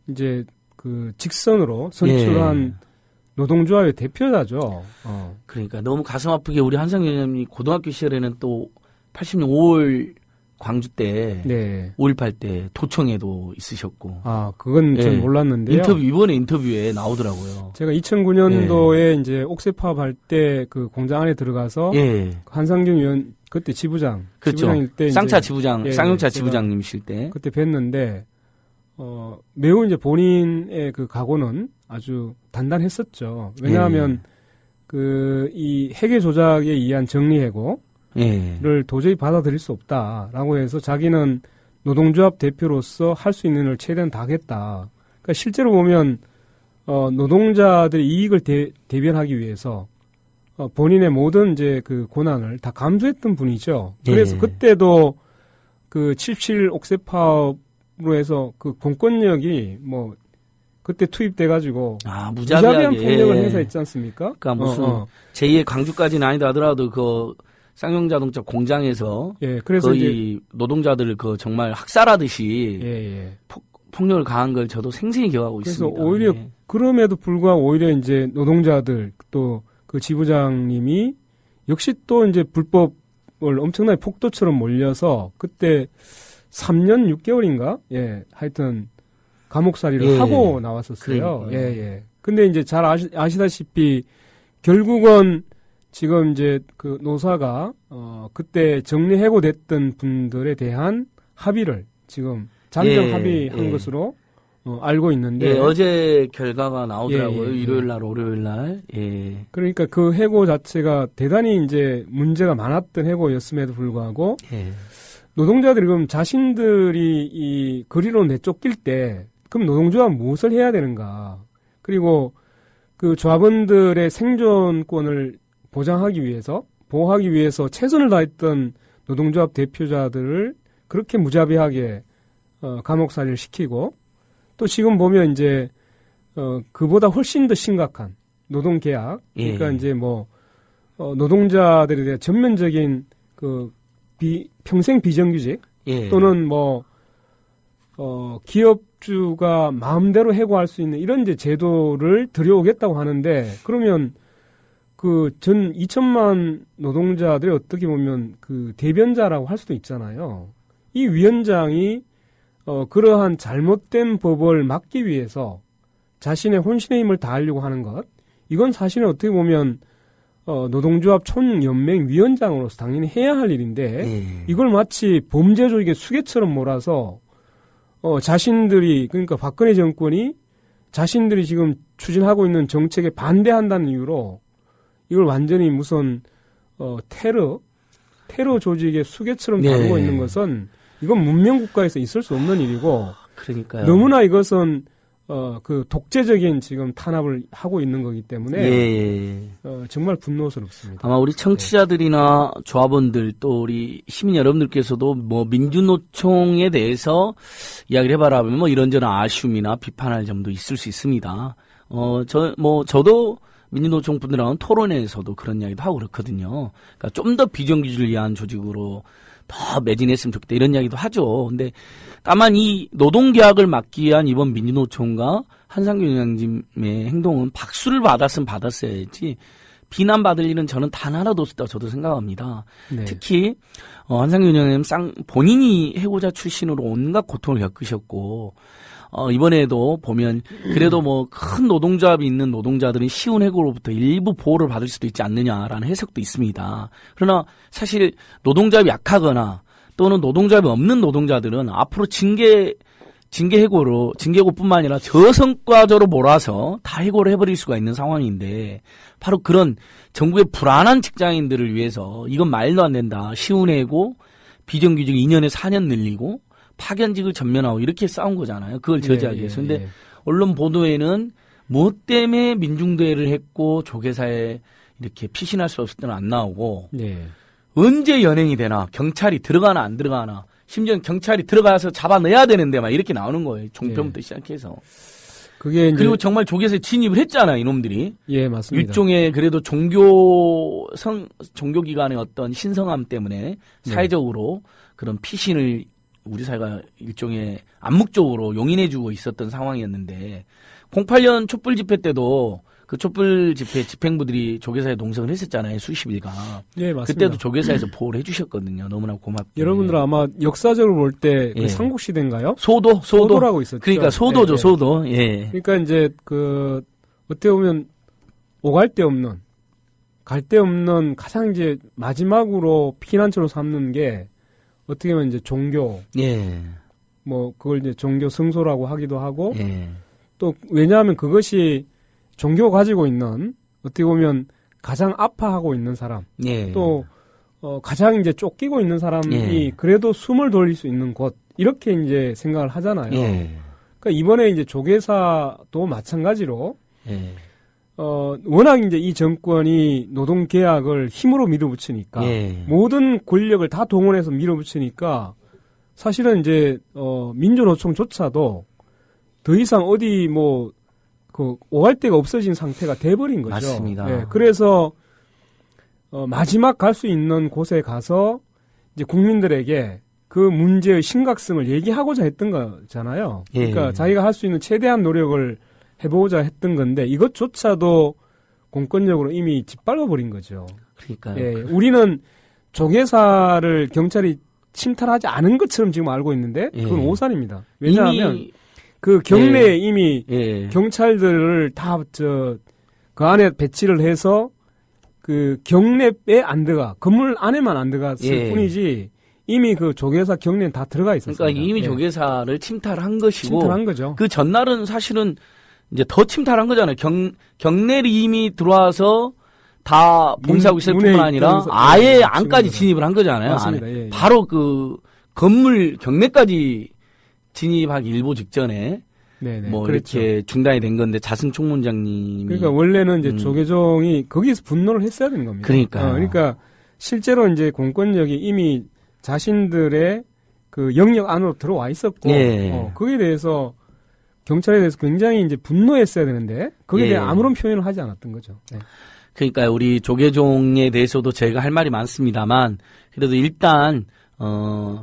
이제 그 직선으로 선출한 노동조합의 대표자죠. 그러니까 너무 가슴 아프게 우리 한상균 위원장님이 고등학교 시절에는 또 80년 5월 광주 때 5.18 때 도청에도 있으셨고. 그건 전 몰랐는데요. 이번에 인터뷰에 나오더라고요. 제가 2009년도에 이제 옥새파업 할 때 그 공장 안에 들어가서 한상균 의원 그때 지부장. 그렇죠. 지부장일 때 쌍차 지부장, 쌍용차 지부장님이실 때. 그때 뵀는데 매우 이제 본인의 그 각오는 아주 단단했었죠. 왜냐하면 이 회계 조작에 의한 정리해고를 도저히 받아들일 수 없다라고 해서 자기는 노동조합 대표로서 할 수 있는 걸 최대한 다 하겠다. 그러니까 실제로 보면 노동자들의 이익을 대변하기 위해서 본인의 모든 이제 그 고난을 다 감수했던 분이죠. 그래서 그때도 그 77 옥새 파업으로 해서 그 공권력이 뭐 그때 투입돼가지고 무자비한 폭력을 행사했지 않습니까? 그러니까 무슨 제2의 광주까지는 아니다 하더라도 그 쌍용자동차 공장에서 그래서 거의 노동자들을 그 정말 학살하듯이 폭력을 가한 걸 저도 생생히 기억하고 그래서 있습니다. 오히려 그럼에도 불구하고 오히려 이제 노동자들 또 그 지부장님이 역시 또 이제 불법을 엄청나게 폭도처럼 몰려서 그때 3년 6개월인가? 하여튼 감옥살이를 하고 나왔었어요. 그러니까요. 근데 이제 잘 아시다시피 결국은 지금 이제 그 노사가 그때 정리해고됐던 분들에 대한 합의를 지금 잠정 합의한 것으로 알고 있는데 어제 결과가 나오더라고요. 예. 일요일 날, 월요일 날. 그러니까 그 해고 자체가 대단히 이제 문제가 많았던 해고였음에도 불구하고 노동자들이 그럼 자신들이 이 거리로 내쫓길 때 그럼 노동조합은 무엇을 해야 되는가? 그리고 그 조합원들의 생존권을 보호하기 위해서 최선을 다했던 노동조합 대표자들을 그렇게 무자비하게 감옥살이를 시키고 또 지금 보면 이제 그보다 훨씬 더 심각한 노동계약 그러니까 이제 뭐 노동자들에 대한 전면적인 그 평생 비정규직 또는 뭐 기업주가 마음대로 해고할 수 있는 이런 이제 제도를 들여오겠다고 하는데 그러면 그 전 2천만 노동자들이 어떻게 보면 그 대변자라고 할 수도 있잖아요. 이 위원장이 그러한 잘못된 법을 막기 위해서 자신의 혼신의 힘을 다하려고 하는 것 이건 사실은 어떻게 보면 노동조합 총연맹 위원장으로서 당연히 해야 할 일인데 이걸 마치 범죄 조직의 수괴처럼 몰아서 자신들이 그러니까 박근혜 정권이 자신들이 지금 추진하고 있는 정책에 반대한다는 이유로 이걸 완전히 무슨 테러 조직의 수괴처럼 다루고 있는 것은 이건 문명 국가에서 있을 수 없는 일이고 그러니까요. 너무나 이것은 그 독재적인 지금 탄압을 하고 있는 거기 때문에 정말 분노스럽습니다. 아마 우리 청취자들이나 조합원들 또 우리 시민 여러분들께서도 뭐 민주노총에 대해서 이야기를 해봐라 하면 뭐 이런저런 아쉬움이나 비판할 점도 있을 수 있습니다. 저도 민주노총 분들하고는 토론회에서도 그런 이야기도 하고 그렇거든요. 그러니까 좀 더 비정규직을 위한 조직으로 더 매진했으면 좋겠다 이런 이야기도 하죠. 근데 다만 이 노동계약을 막기 위한 이번 민주노총과 한상규 위원장님의 행동은 박수를 받았으면 받았어야지 비난받을 일은 저는 단 하나도 없다고 저도 생각합니다. 특히 한상규 위원장님 본인이 해고자 출신으로 온갖 고통을 겪으셨고 이번에도 보면 그래도 뭐 큰 노동조합이 있는 노동자들은 쉬운 해고로부터 일부 보호를 받을 수도 있지 않느냐라는 해석도 있습니다. 그러나 사실 노동조합이 약하거나 또는 노동조합이 없는 노동자들은 앞으로 징계해고뿐만 아니라 저성과적으로 몰아서 다 해고를 해버릴 수가 있는 상황인데 바로 그런 전국의 불안한 직장인들을 위해서 이건 말도 안 된다. 쉬운 해고, 비정규직 2년에 4년 늘리고 파견직을 전면하고 이렇게 싸운 거잖아요. 그걸 저지하기 위해서. 그런데 언론 보도에는 뭐 때문에 민중대회를 했고 조계사에 이렇게 피신할 수 없을 때는 안 나오고 언제 연행이 되나 경찰이 들어가나 안 들어가나 심지어 경찰이 들어가서 잡아내야 되는데 막 이렇게 나오는 거예요. 종편부터 시작해서. 그게 그리고 정말 조계사에 진입을 했잖아요. 이놈들이. 맞습니다. 일종의 그래도 종교기관의 어떤 신성함 때문에 사회적으로 그런 피신을 우리 사회가 일종의 암묵적으로 용인해주고 있었던 상황이었는데 08년 촛불 집회 때도 그 촛불 집회 집행부들이 조계사에 동성을 했었잖아요. 수십일간. 맞습니다. 그때도 조계사에서 보호를 해주셨거든요. 너무나 고맙게. 여러분들 아마 역사적으로 볼 때 그 삼국시대인가요? 소도라고 있었죠. 그러니까 소도죠. 소도. 그러니까 이제 그 어떻게 보면 오갈 데 없는 갈 데 없는 가장 이제 마지막으로 피난처로 삼는 게 어떻게 보면 이제 종교, 뭐 그걸 이제 종교 성소라고 하기도 하고 예. 또 왜냐하면 그것이 종교가 가지고 있는 어떻게 보면 가장 아파하고 있는 사람 예. 또 가장 이제 쫓기고 있는 사람이 예. 그래도 숨을 돌릴 수 있는 곳 이렇게 이제 생각을 하잖아요. 예. 그러니까 이번에 이제 조계사도 마찬가지로 예. 워낙 이제 이 정권이 노동계약을 힘으로 밀어붙이니까 예. 모든 권력을 다 동원해서 밀어붙이니까 사실은 이제 민주노총조차도 더 이상 어디 뭐 그 오갈 데가 없어진 상태가 돼버린 거죠. 맞습니다. 예, 그래서 마지막 갈 수 있는 곳에 가서 이제 국민들에게 그 문제의 심각성을 얘기하고자 했던 거잖아요. 그러니까 예. 자기가 할 수 있는 최대한 노력을 해보고자 했던 건데 이것조차도 공권력으로 이미 짓밟아버린 거죠. 그러니까요. 예, 우리는 조계사를 경찰이 침탈하지 않은 것처럼 지금 알고 있는데 그건 예. 오산입니다. 왜냐하면 이미, 그 경내에 예. 이미 예. 경찰들을 다 그 안에 배치를 해서 그 경내에 안 들어가 건물 안에만 안 들어갔을 예. 뿐이지 이미 그 조계사 경내는 다 들어가 있었습니다. 그러니까 이미 예. 조계사를 침탈한 것이고 침탈한 거죠. 그 전날은 사실은 이제 더 침탈한 거잖아요. 경내를 이미 들어와서 다 봉쇄하고 있을 문에 뿐만 아니라 있던 아예 예, 안까지 맞습니다. 진입을 한 거잖아요. 맞습니다. 안에. 예, 예. 바로 그 건물 경내까지 진입하기 일보 직전에 네네. 뭐 그렇죠. 이렇게 중단이 된 건데 자승 총무장님이 그러니까 원래는 이제 조계종이 거기서 분노를 했어야 되는 겁니다. 그러니까요. 그러니까 실제로 이제 공권력이 이미 자신들의 그 영역 안으로 들어와 있었고 예. 거기에 대해서 경찰에 대해서 굉장히 이제 분노했어야 되는데 거기에 예. 대해 아무런 표현을 하지 않았던 거죠. 네. 그러니까 우리 조계종에 대해서도 제가 할 말이 많습니다만 그래도 일단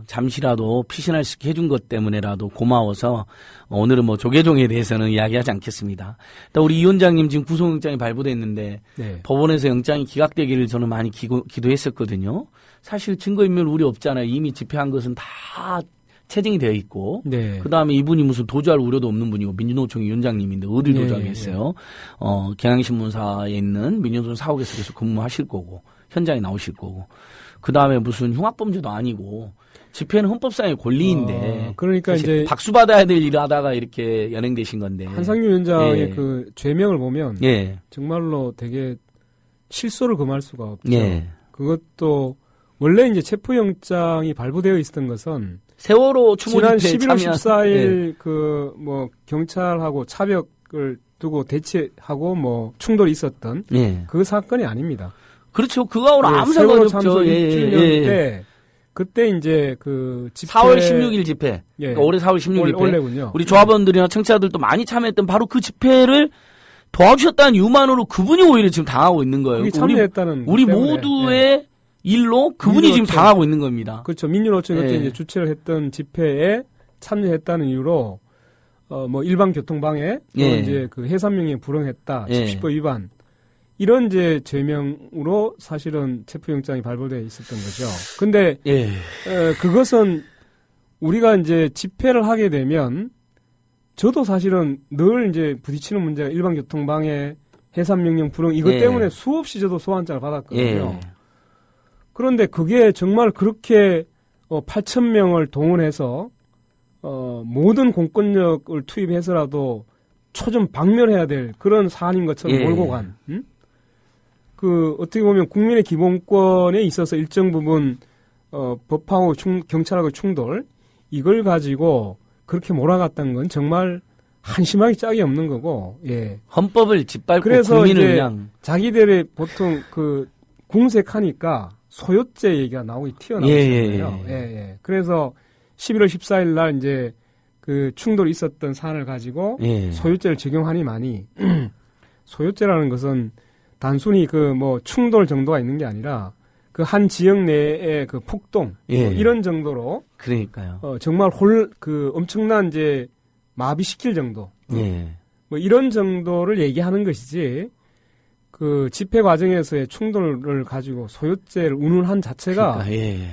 잠시라도 피신할 수 있게 해준 것 때문에라도 고마워서 오늘은 뭐 조계종에 대해서는 이야기하지 않겠습니다. 일단 우리 이 원장님 지금 구속영장이 발부됐는데 네. 법원에서 영장이 기각되기를 저는 많이 기도했었거든요. 사실 증거인멸 우려 없잖아요. 이미 집행한 것은 다 체증이 되어 있고 네. 그다음에 이분이 무슨 도주할 우려도 없는 분이고 민주노총 위원장님인데 어딜 네, 도주하겠어요. 경향신문사에 있는 민주노총 사옥에서 근무하실 거고 현장에 나오실 거고 그다음에 무슨 흉악범죄도 아니고 집회는 헌법상의 권리인데 그러니까 이제 박수받아야 될 일을 하다가 이렇게 연행되신 건데 한상규 위원장의 예. 그 죄명을 보면 예. 정말로 되게 실소를 금할 수가 없죠. 예. 그것도 원래 이제 체포영장이 발부되어 있었던 것은 세월호 추모 지난 집회에 11월 참여한 14일 그 뭐 경찰하고 차벽을 두고 대치하고 뭐 충돌이 있었던 예. 그 사건이 아닙니다. 그렇죠. 그거하고는 아무 세월호 상관이 없죠. 참사 예, 1주년 예. 때 그때 이제 그 집회 4월 16일 집회. 예. 그러니까 올해 4월 16일 집회. 원래군요. 우리 조합원들이나 청취자들도 많이 참여했던 바로 그 집회를 도와주셨다는 이유만으로 그분이 오히려 지금 당하고 있는 거예요. 거기 참여했다는 우리 것 때문에. 모두의 예. 일로 그분이 지금 민주노총. 당하고 있는 겁니다. 그렇죠. 민주노총이 그때 예. 이제 주최를 했던 집회에 참여했다는 이유로 뭐 일반 교통방해, 또 예. 이제 그 해산명령에 불응했다, 예. 집시법 위반 이런 이제 죄명으로 사실은 체포영장이 발부되어 있었던 거죠. 근데 예. 그것은 우리가 이제 집회를 하게 되면 저도 사실은 늘 이제 부딪히는 문제가 일반 교통방해, 해산명령 불응 이것 예. 때문에 수없이 저도 소환장을 받았거든요. 예. 그런데 그게 정말 그렇게 8,000명을 동원해서 모든 공권력을 투입해서라도 초좀 박멸해야 될 그런 사안인 것처럼 예. 몰고 간. 그 어떻게 보면 국민의 기본권에 있어서 일정 부분 법하고 경찰하고 충돌 이걸 가지고 그렇게 몰아갔다는 건 정말 한심하기 짝이 없는 거고. 예. 헌법을 짓밟고 그래서 국민을 이제 그냥 자기들의 보통 그 궁색하니까 소요죄 얘기가 나오기 튀어나오잖아요. 예. 그래서 11월 14일 날 이제 그 충돌이 있었던 사안을 가지고 예. 소요죄를 적용하니만이 소요죄라는 것은 단순히 그 뭐 충돌 정도가 있는 게 아니라 그 한 지역 내의 그 폭동 예. 뭐 이런 정도로 그러니까요. 정말 그 엄청난 이제 마비시킬 정도 예. 뭐 이런 정도를 얘기하는 것이지 그 집회 과정에서의 충돌을 가지고 소요죄를 운운한 자체가 그러니까, 예.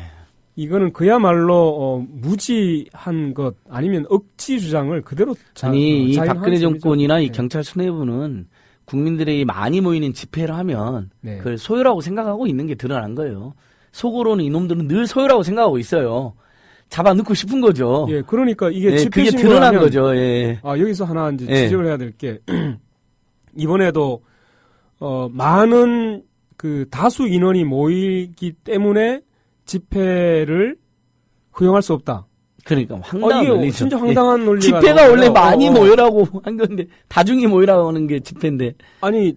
이거는 그야말로 무지한 것 아니면 억지 주장을 그대로 아니 이 자인한 박근혜 셈이죠. 정권이나 이 네. 경찰 수뇌부는 국민들이 많이 모이는 집회를 하면 네. 그걸 소요라고 생각하고 있는 게 드러난 거예요. 속으로는 이놈들은 늘 소요라고 생각하고 있어요. 잡아넣고 싶은 거죠. 예, 그러니까 이게 예, 집회 그게 드러난 신고하면 거죠. 예. 여기서 하나 이제 예. 지적을 해야 될 게 이번에도 많은 그 다수 인원이 모이기 때문에 집회를 허용할 수 없다. 그러니까 황당한 이게 논리죠. 진짜 황당한 논리가 집회가 나오잖아요. 원래 많이 모여라고 한 건데 다중이 모이라고 하는 게 집회인데. 아니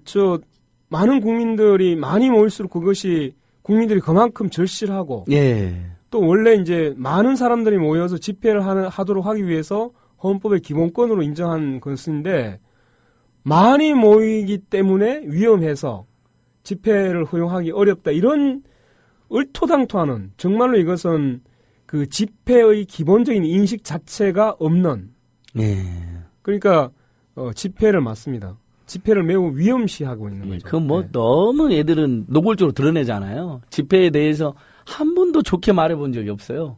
많은 국민들이 많이 모일수록 그것이 국민들이 그만큼 절실하고 예. 또 원래 이제 많은 사람들이 모여서 집회를 하도록 하기 위해서 헌법의 기본권으로 인정한 것인데 많이 모이기 때문에 위험해서 집회를 허용하기 어렵다. 이런 얼토당토하는 정말로 이것은 그 집회의 기본적인 인식 자체가 없는 예. 그러니까 집회를 맞습니다. 집회를 매우 위험시하고 있는 거죠. 그건 뭐 네. 너무 애들은 노골적으로 드러내잖아요. 집회에 대해서 한 번도 좋게 말해본 적이 없어요.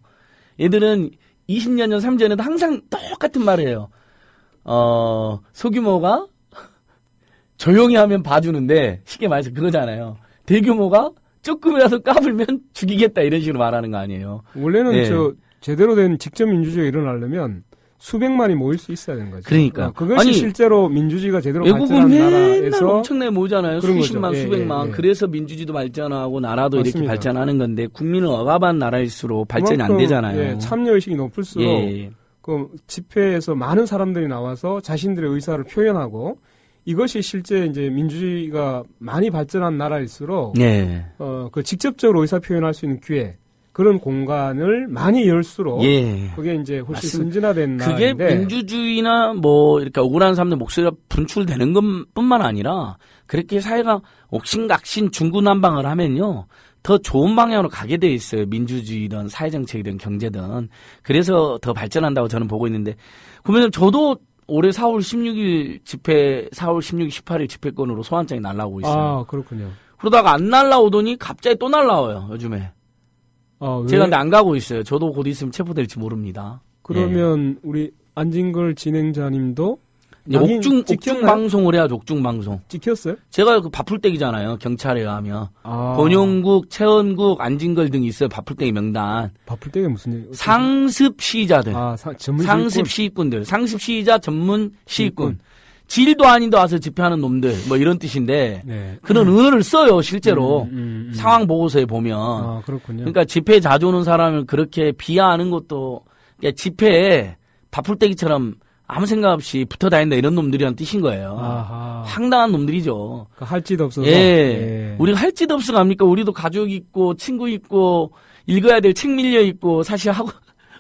애들은 20년 전, 30년 전에도 항상 똑같은 말을 해요. 소규모가 조용히 하면 봐주는데 쉽게 말해서 그거잖아요. 대규모가 조금이라도 까불면 죽이겠다 이런 식으로 말하는 거 아니에요. 원래는 예. 제대로 된 직접 민주주의가 일어나려면 수백만이 모일 수 있어야 되는 거죠. 그러니까. 그것이 아니, 실제로 민주주의가 제대로 외국은 발전한 맨날 나라에서 엄청나게 모으잖아요. 그런 수십만, 거죠. 예, 수백만. 예, 예. 그래서 민주주의도 발전하고 나라도 맞습니다. 이렇게 발전하는 건데 국민은 억압한 나라일수록 발전이 안 그만큼, 되잖아요. 예, 참여의식이 높을수록 예. 그 집회에서 많은 사람들이 나와서 자신들의 의사를 표현하고 이것이 실제 이제 민주주의가 많이 발전한 나라일수록 예. 그 직접적으로 의사 표현할 수 있는 기회 그런 공간을 많이 열수록 예. 그게 이제 훨씬 맞습니다. 선진화된 그게 나라인데 민주주의나 뭐 이렇게 억울한 사람들 목소리가 분출되는 것뿐만 아니라 그렇게 사회가 옥신각신 중구난방을 하면요 더 좋은 방향으로 가게 돼 있어요. 민주주의든 사회정책이든 경제든. 그래서 더 발전한다고 저는 보고 있는데 그러면 저도 올해 4월 16일 집회 4월 16일 18일 집회권으로 소환장이 날라오고 있어요. 그렇군요. 그러다가 안 날라오더니 갑자기 또 날라와요. 요즘에. 왜? 제가 근데 안 가고 있어요. 저도 곧 있으면 체포될지 모릅니다. 그러면 우리 안진걸 진행자님도 이제 낙인 옥중 찍혔나요? 방송을 해야죠. 옥중 방송. 찍혔어요? 제가 그 바풀떼기잖아요. 경찰에 가면 아, 권용국, 최원국, 안진걸 등이 있어요. 바풀떼기 명단. 바쁠 때가 무슨 얘기? 상습 시위자들, 전문 상습 시위꾼들, 상습 시위자 전문 시위꾼. 질도 아닌데 와서 집회하는 놈들 뭐 이런 뜻인데 네. 그런 언어를 써요. 실제로 상황 음. 보고서에 보면. 그렇군요. 그러니까 집회에 자주 오는 사람을 그렇게 비하하는 것도 그러니까 집회에 바풀떼기처럼 아무 생각 없이 붙어 다닌다 이런 놈들이란 뜻인 거예요. 아하. 황당한 놈들이죠. 할 짓 없어서. 예. 우리가 할 짓 없어 갑니까? 우리도 가족 있고 친구 있고 읽어야 될 책 밀려 있고 사실 하고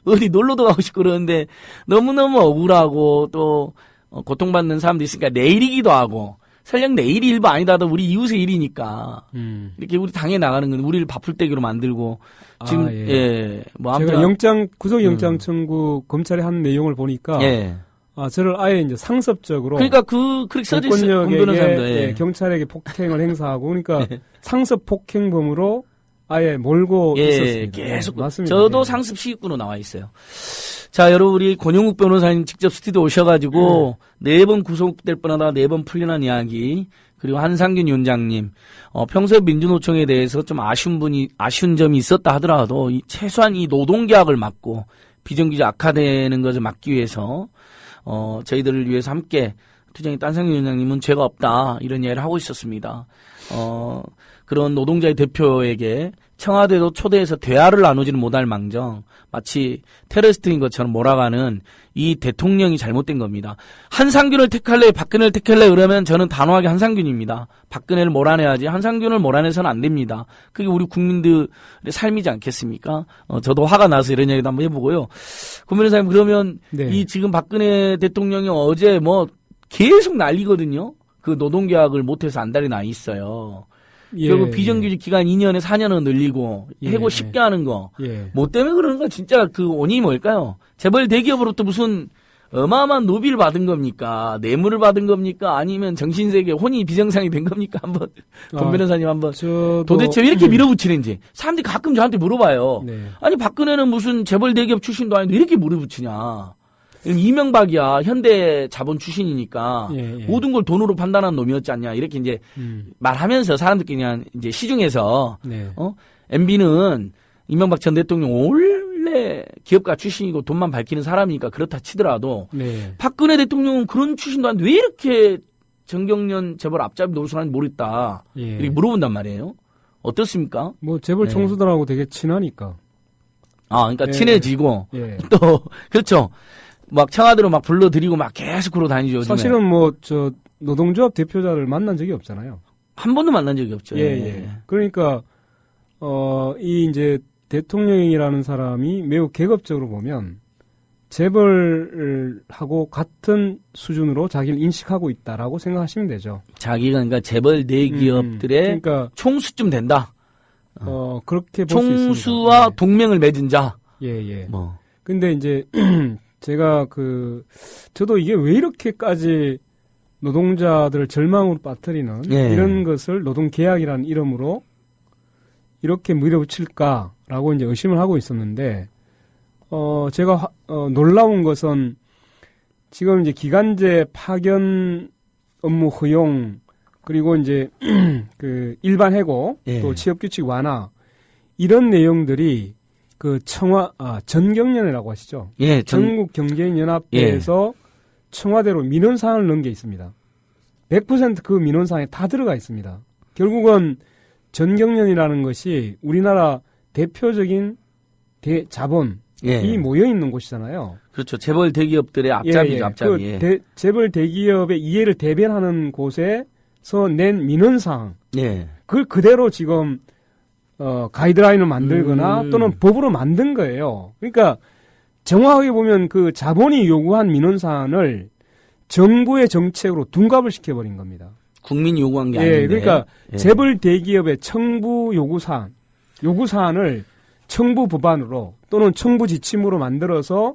어디 놀러도 가고 싶고 그러는데 너무너무 억울하고 또 고통받는 사람도 있으니까 내 일이기도 하고 설령 내 일이 일부 아니다 하더라도 우리 이웃의 일이니까 이렇게 우리 당해 나가는 건 우리를 바풀떼기로 만들고 지금 뭐 제가 아무튼 구속영장 청구 검찰이 한 내용을 보니까 저를 아예 이제 상습적으로 그러니까 그렇게 써져 있어요. 공권력에게 경찰에게 폭행을 행사하고 그러니까 상습 폭행범으로 아예 몰고 있었습니다. 계속 맞습니다. 저도 상습 시위꾼으로 나와 있어요. 자, 여러분 우리 권용국 변호사님 직접 스튜디오 오셔가지고 4번 구속될 뻔하다 4번 풀려난 이야기 그리고 한상균 위원장님 평소에 민주노총에 대해서 좀 아쉬운 점이 있었다 하더라도 최소한 이 노동계약을 막고 비정규직 악화되는 것을 막기 위해서 저희들을 위해서 함께 투쟁의 딴상균 위원장님은 죄가 없다 이런 이야기를 하고 있었습니다. 그런 노동자의 대표에게 청와대도 초대해서 대화를 나누지는 못할 망정 마치 테러리스트인 것처럼 몰아가는 이 대통령이 잘못된 겁니다. 한상균을 택할래 박근혜를 택할래 그러면 저는 단호하게 한상균입니다. 박근혜를 몰아내야지 한상균을 몰아내서는 안 됩니다. 그게 우리 국민들의 삶이지 않겠습니까? 저도 화가 나서 이런 얘기도 한번 해보고요. 고민의사님 그러면 이 지금 박근혜 대통령이 어제 뭐 계속 난리거든요. 그 노동계약을 못해서 안달이 나 있어요. 결국 비정규직 기간 2년에 4년을 늘리고 해고 쉽게 하는 거. 뭐 때문에 그러는가 진짜 그 원인이 뭘까요? 재벌 대기업으로부터 무슨 어마어마한 노비를 받은 겁니까? 뇌물을 받은 겁니까? 아니면 정신세계 혼이 비정상이 된 겁니까? 한번 권 변호사님 한번 도대체 왜 이렇게 밀어붙이는지 사람들이 가끔 저한테 물어봐요. 아니 박근혜는 무슨 재벌 대기업 출신도 아닌데 이렇게 밀어붙이냐? 이명박이야 현대 자본 출신이니까 모든 걸 돈으로 판단한 놈이었지 않냐 이렇게 이제 말하면서 사람들끼리 그냥 이제 시중에서 MB는 이명박 전 대통령 원래 원래 기업가 출신이고 돈만 밝히는 사람이니까 그렇다 치더라도 네. 박근혜 대통령은 그런 출신도 아닌데 왜 이렇게 정경련 재벌 앞잡이 노릇을 하는지 모르겠다. 예. 이렇게 물어본단 말이에요. 어떻습니까? 뭐 재벌 네. 총수들하고 되게 친하니까. 아, 그러니까 예. 친해지고 예. 또 그렇죠. 막 청와대로 막 불러들이고 막 계속 그러고 다니죠. 요즘에. 사실은 뭐 저 노동조합 대표자를 만난 적이 없잖아요. 한 번도 만난 적이 없죠. 예, 예. 그러니까 이 이제 대통령이라는 사람이 매우 계급적으로 보면 재벌하고 같은 수준으로 자기를 인식하고 있다라고 생각하시면 되죠. 자기가 그러니까 재벌 대기업들의 그러니까 총수쯤 된다. 그렇게 볼 수 있습니다. 총수와 동맹을 맺은 자. 예, 예. 뭐. 근데 이제 제가 저도 이게 왜 이렇게까지 노동자들을 절망으로 빠뜨리는 예. 이런 것을 노동계약이라는 이름으로 이렇게 밀어붙일까라고 이제 의심을 하고 있었는데, 제가 놀라운 것은 지금 이제 기간제 파견 업무 허용, 그리고 이제 일반 해고, 예. 또 취업규칙 완화, 이런 내용들이 전경련이라고 하시죠. 예, 전국경제인연합회에서 청와대로 민원사항을 넣은 게 있습니다. 100% 그 민원사항에 다 들어가 있습니다. 결국은 전경련이라는 것이 우리나라 대표적인 자본이 예. 모여 있는 곳이잖아요. 그렇죠. 재벌 대기업들의 앞잡이죠, 앞잡이. 예. 재벌 대기업의 이해를 대변하는 곳에서 낸 민원사항, 예. 그걸 그대로 지금 가이드라인을 만들거나 또는 법으로 만든 거예요. 그러니까 정확하게 보면 그 자본이 요구한 민원사항을 정부의 정책으로 둔갑을 시켜버린 겁니다. 국민이 요구한 게 아닌데. 그러니까 예. 재벌 대기업의 청부 요구사안을 청부 법안으로 또는 청부 지침으로 만들어서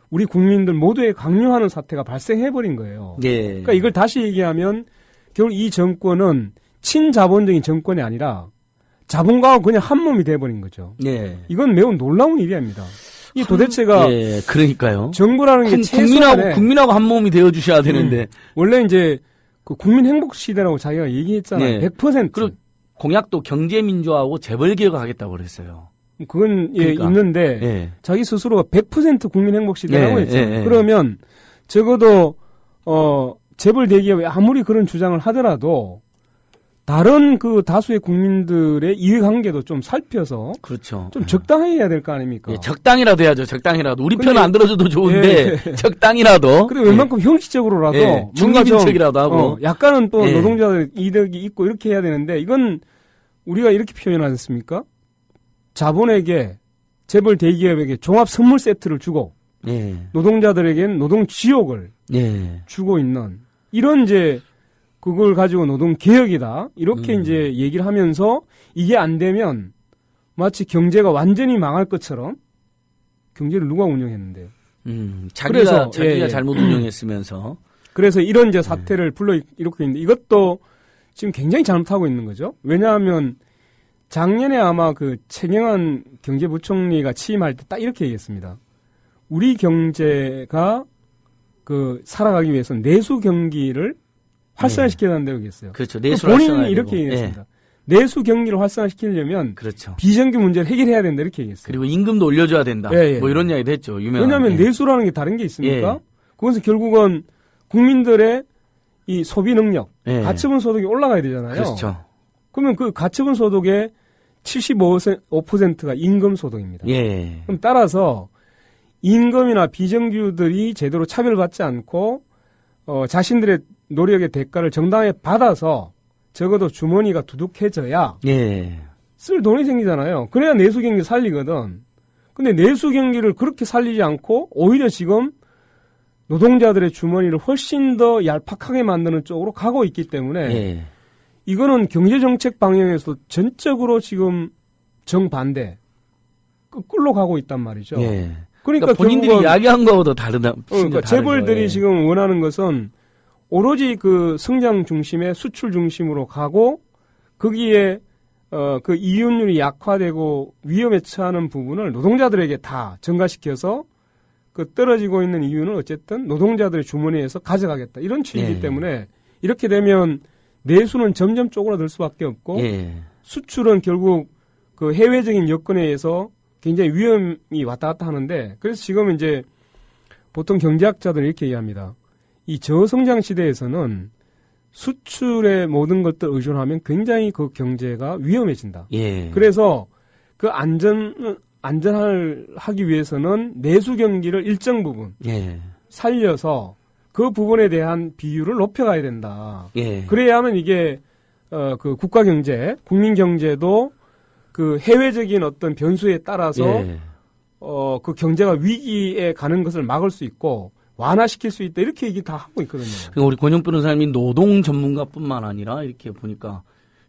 우리 국민들 모두에 강요하는 사태가 발생해버린 거예요. 예. 그러니까 이걸 다시 얘기하면 결국 이 정권은 친자본적인 정권이 아니라 자본가와 그냥 한 몸이 돼버린 거죠. 예. 이건 매우 놀라운 일입니다. 이 도대체가 예, 그러니까요. 정부라는 게 최소한의 국민하고 한 몸이 되어 주셔야 되는데. 원래 이제 그 국민 행복 시대라고 자기가 얘기했잖아요. 예. 100%. 그리고 공약도 경제 민주화하고 재벌 개혁을 하겠다고 그랬어요. 그건 그러니까. 있는데 예. 자기 스스로가 100% 국민 행복 시대라고 예, 했죠. 예, 예. 그러면 적어도 재벌 대기업이 아무리 그런 주장을 하더라도 다른 그 다수의 국민들의 이해관계도 좀 살펴서 그렇죠. 좀 적당히 해야 될 거 아닙니까? 예, 적당이라도 해야죠. 적당이라도. 우리 근데- 편은 안 들어줘도 좋은데 적당이라도. 그리고 웬만큼 형식적으로라도 예, 뭔가 중립인척이라도 하고. 약간은 또 예. 노동자들 이득이 있고 이렇게 해야 되는데 이건 우리가 이렇게 표현하지 않습니까? 자본에게 재벌 대기업에게 종합 선물 세트를 주고 예. 노동자들에게는 노동 지옥을 예. 주고 있는 이런 이제 그걸 가지고 노동 개혁이다 이렇게 이제 얘기를 하면서 이게 안 되면 마치 경제가 완전히 망할 것처럼 경제를 누가 운영했는데요. 자기가 예. 잘못 운영했으면서. 그래서 이런 이제 사태를 불러일으키고 있는데 이것도 지금 굉장히 잘못하고 있는 거죠. 왜냐하면 작년에 아마 그 최경환 경제부총리가 취임할 때 딱 이렇게 얘기했습니다. 우리 경제가 살아가기 위해서 내수 경기를 활성화시켜야 한다고 얘기했어요. 그렇죠. 그 내수를 본인이 활성화해야 이렇게 되고. 얘기했습니다. 내수 경기를 활성화시키려면 그렇죠. 비정규 문제를 해결해야 된다 이렇게 얘기했어요. 그리고 임금도 올려줘야 된다. 예, 예. 뭐 이런 이야기도 했죠. 유명한. 왜냐하면 예. 내수라는 게 다른 게 있습니까? 예. 그것은 결국은 국민들의 이 소비 능력, 예. 가처분 소득이 올라가야 되잖아요. 그렇죠. 그러면 그 가처분 소득의 75%가 임금 소득입니다. 예. 그럼 따라서 임금이나 비정규들이 제대로 차별받지 않고 자신들의 노력의 대가를 정당하게 받아서 적어도 주머니가 두둑해져야 예. 쓸 돈이 생기잖아요. 그래야 내수 경기 살리거든. 근데 내수 경기를 그렇게 살리지 않고 오히려 지금 노동자들의 주머니를 훨씬 더 얄팍하게 만드는 쪽으로 가고 있기 때문에 예. 이거는 경제정책 방향에서 전적으로 지금 정반대 끌로 가고 있단 말이죠. 예. 그러니까 본인들이 결국은 이야기한 거하고도 다르다. 그러니까 재벌들이 지금 원하는 것은 오로지 그 성장 중심의 수출 중심으로 가고 거기에 그 이윤율이 약화되고 위험에 처하는 부분을 노동자들에게 다 전가시켜서 그 떨어지고 있는 이유는 어쨌든 노동자들의 주머니에서 가져가겠다 이런 취지이기 예. 때문에 이렇게 되면 내수는 점점 쪼그라들 수밖에 없고 예. 수출은 결국 그 해외적인 여건에 의해서 굉장히 위험이 왔다 갔다 하는데 그래서 지금 이제 보통 경제학자들은 이렇게 얘기합니다. 이 저성장 시대에서는 수출의 모든 것들 의존하면 굉장히 그 경제가 위험해진다. 예. 그래서 그 안전을 하기 위해서는 내수 경기를 일정 부분 예. 살려서 그 부분에 대한 비율을 높여가야 된다. 예. 그래야만 이게 그 국가 경제, 국민 경제도 그 해외적인 어떤 변수에 따라서 예. 그 경제가 위기에 가는 것을 막을 수 있고 완화시킬 수 있다 이렇게 얘기 다 하고 있거든요. 그러니까 우리 권영 변호사님이 노동 전문가뿐만 아니라 이렇게 보니까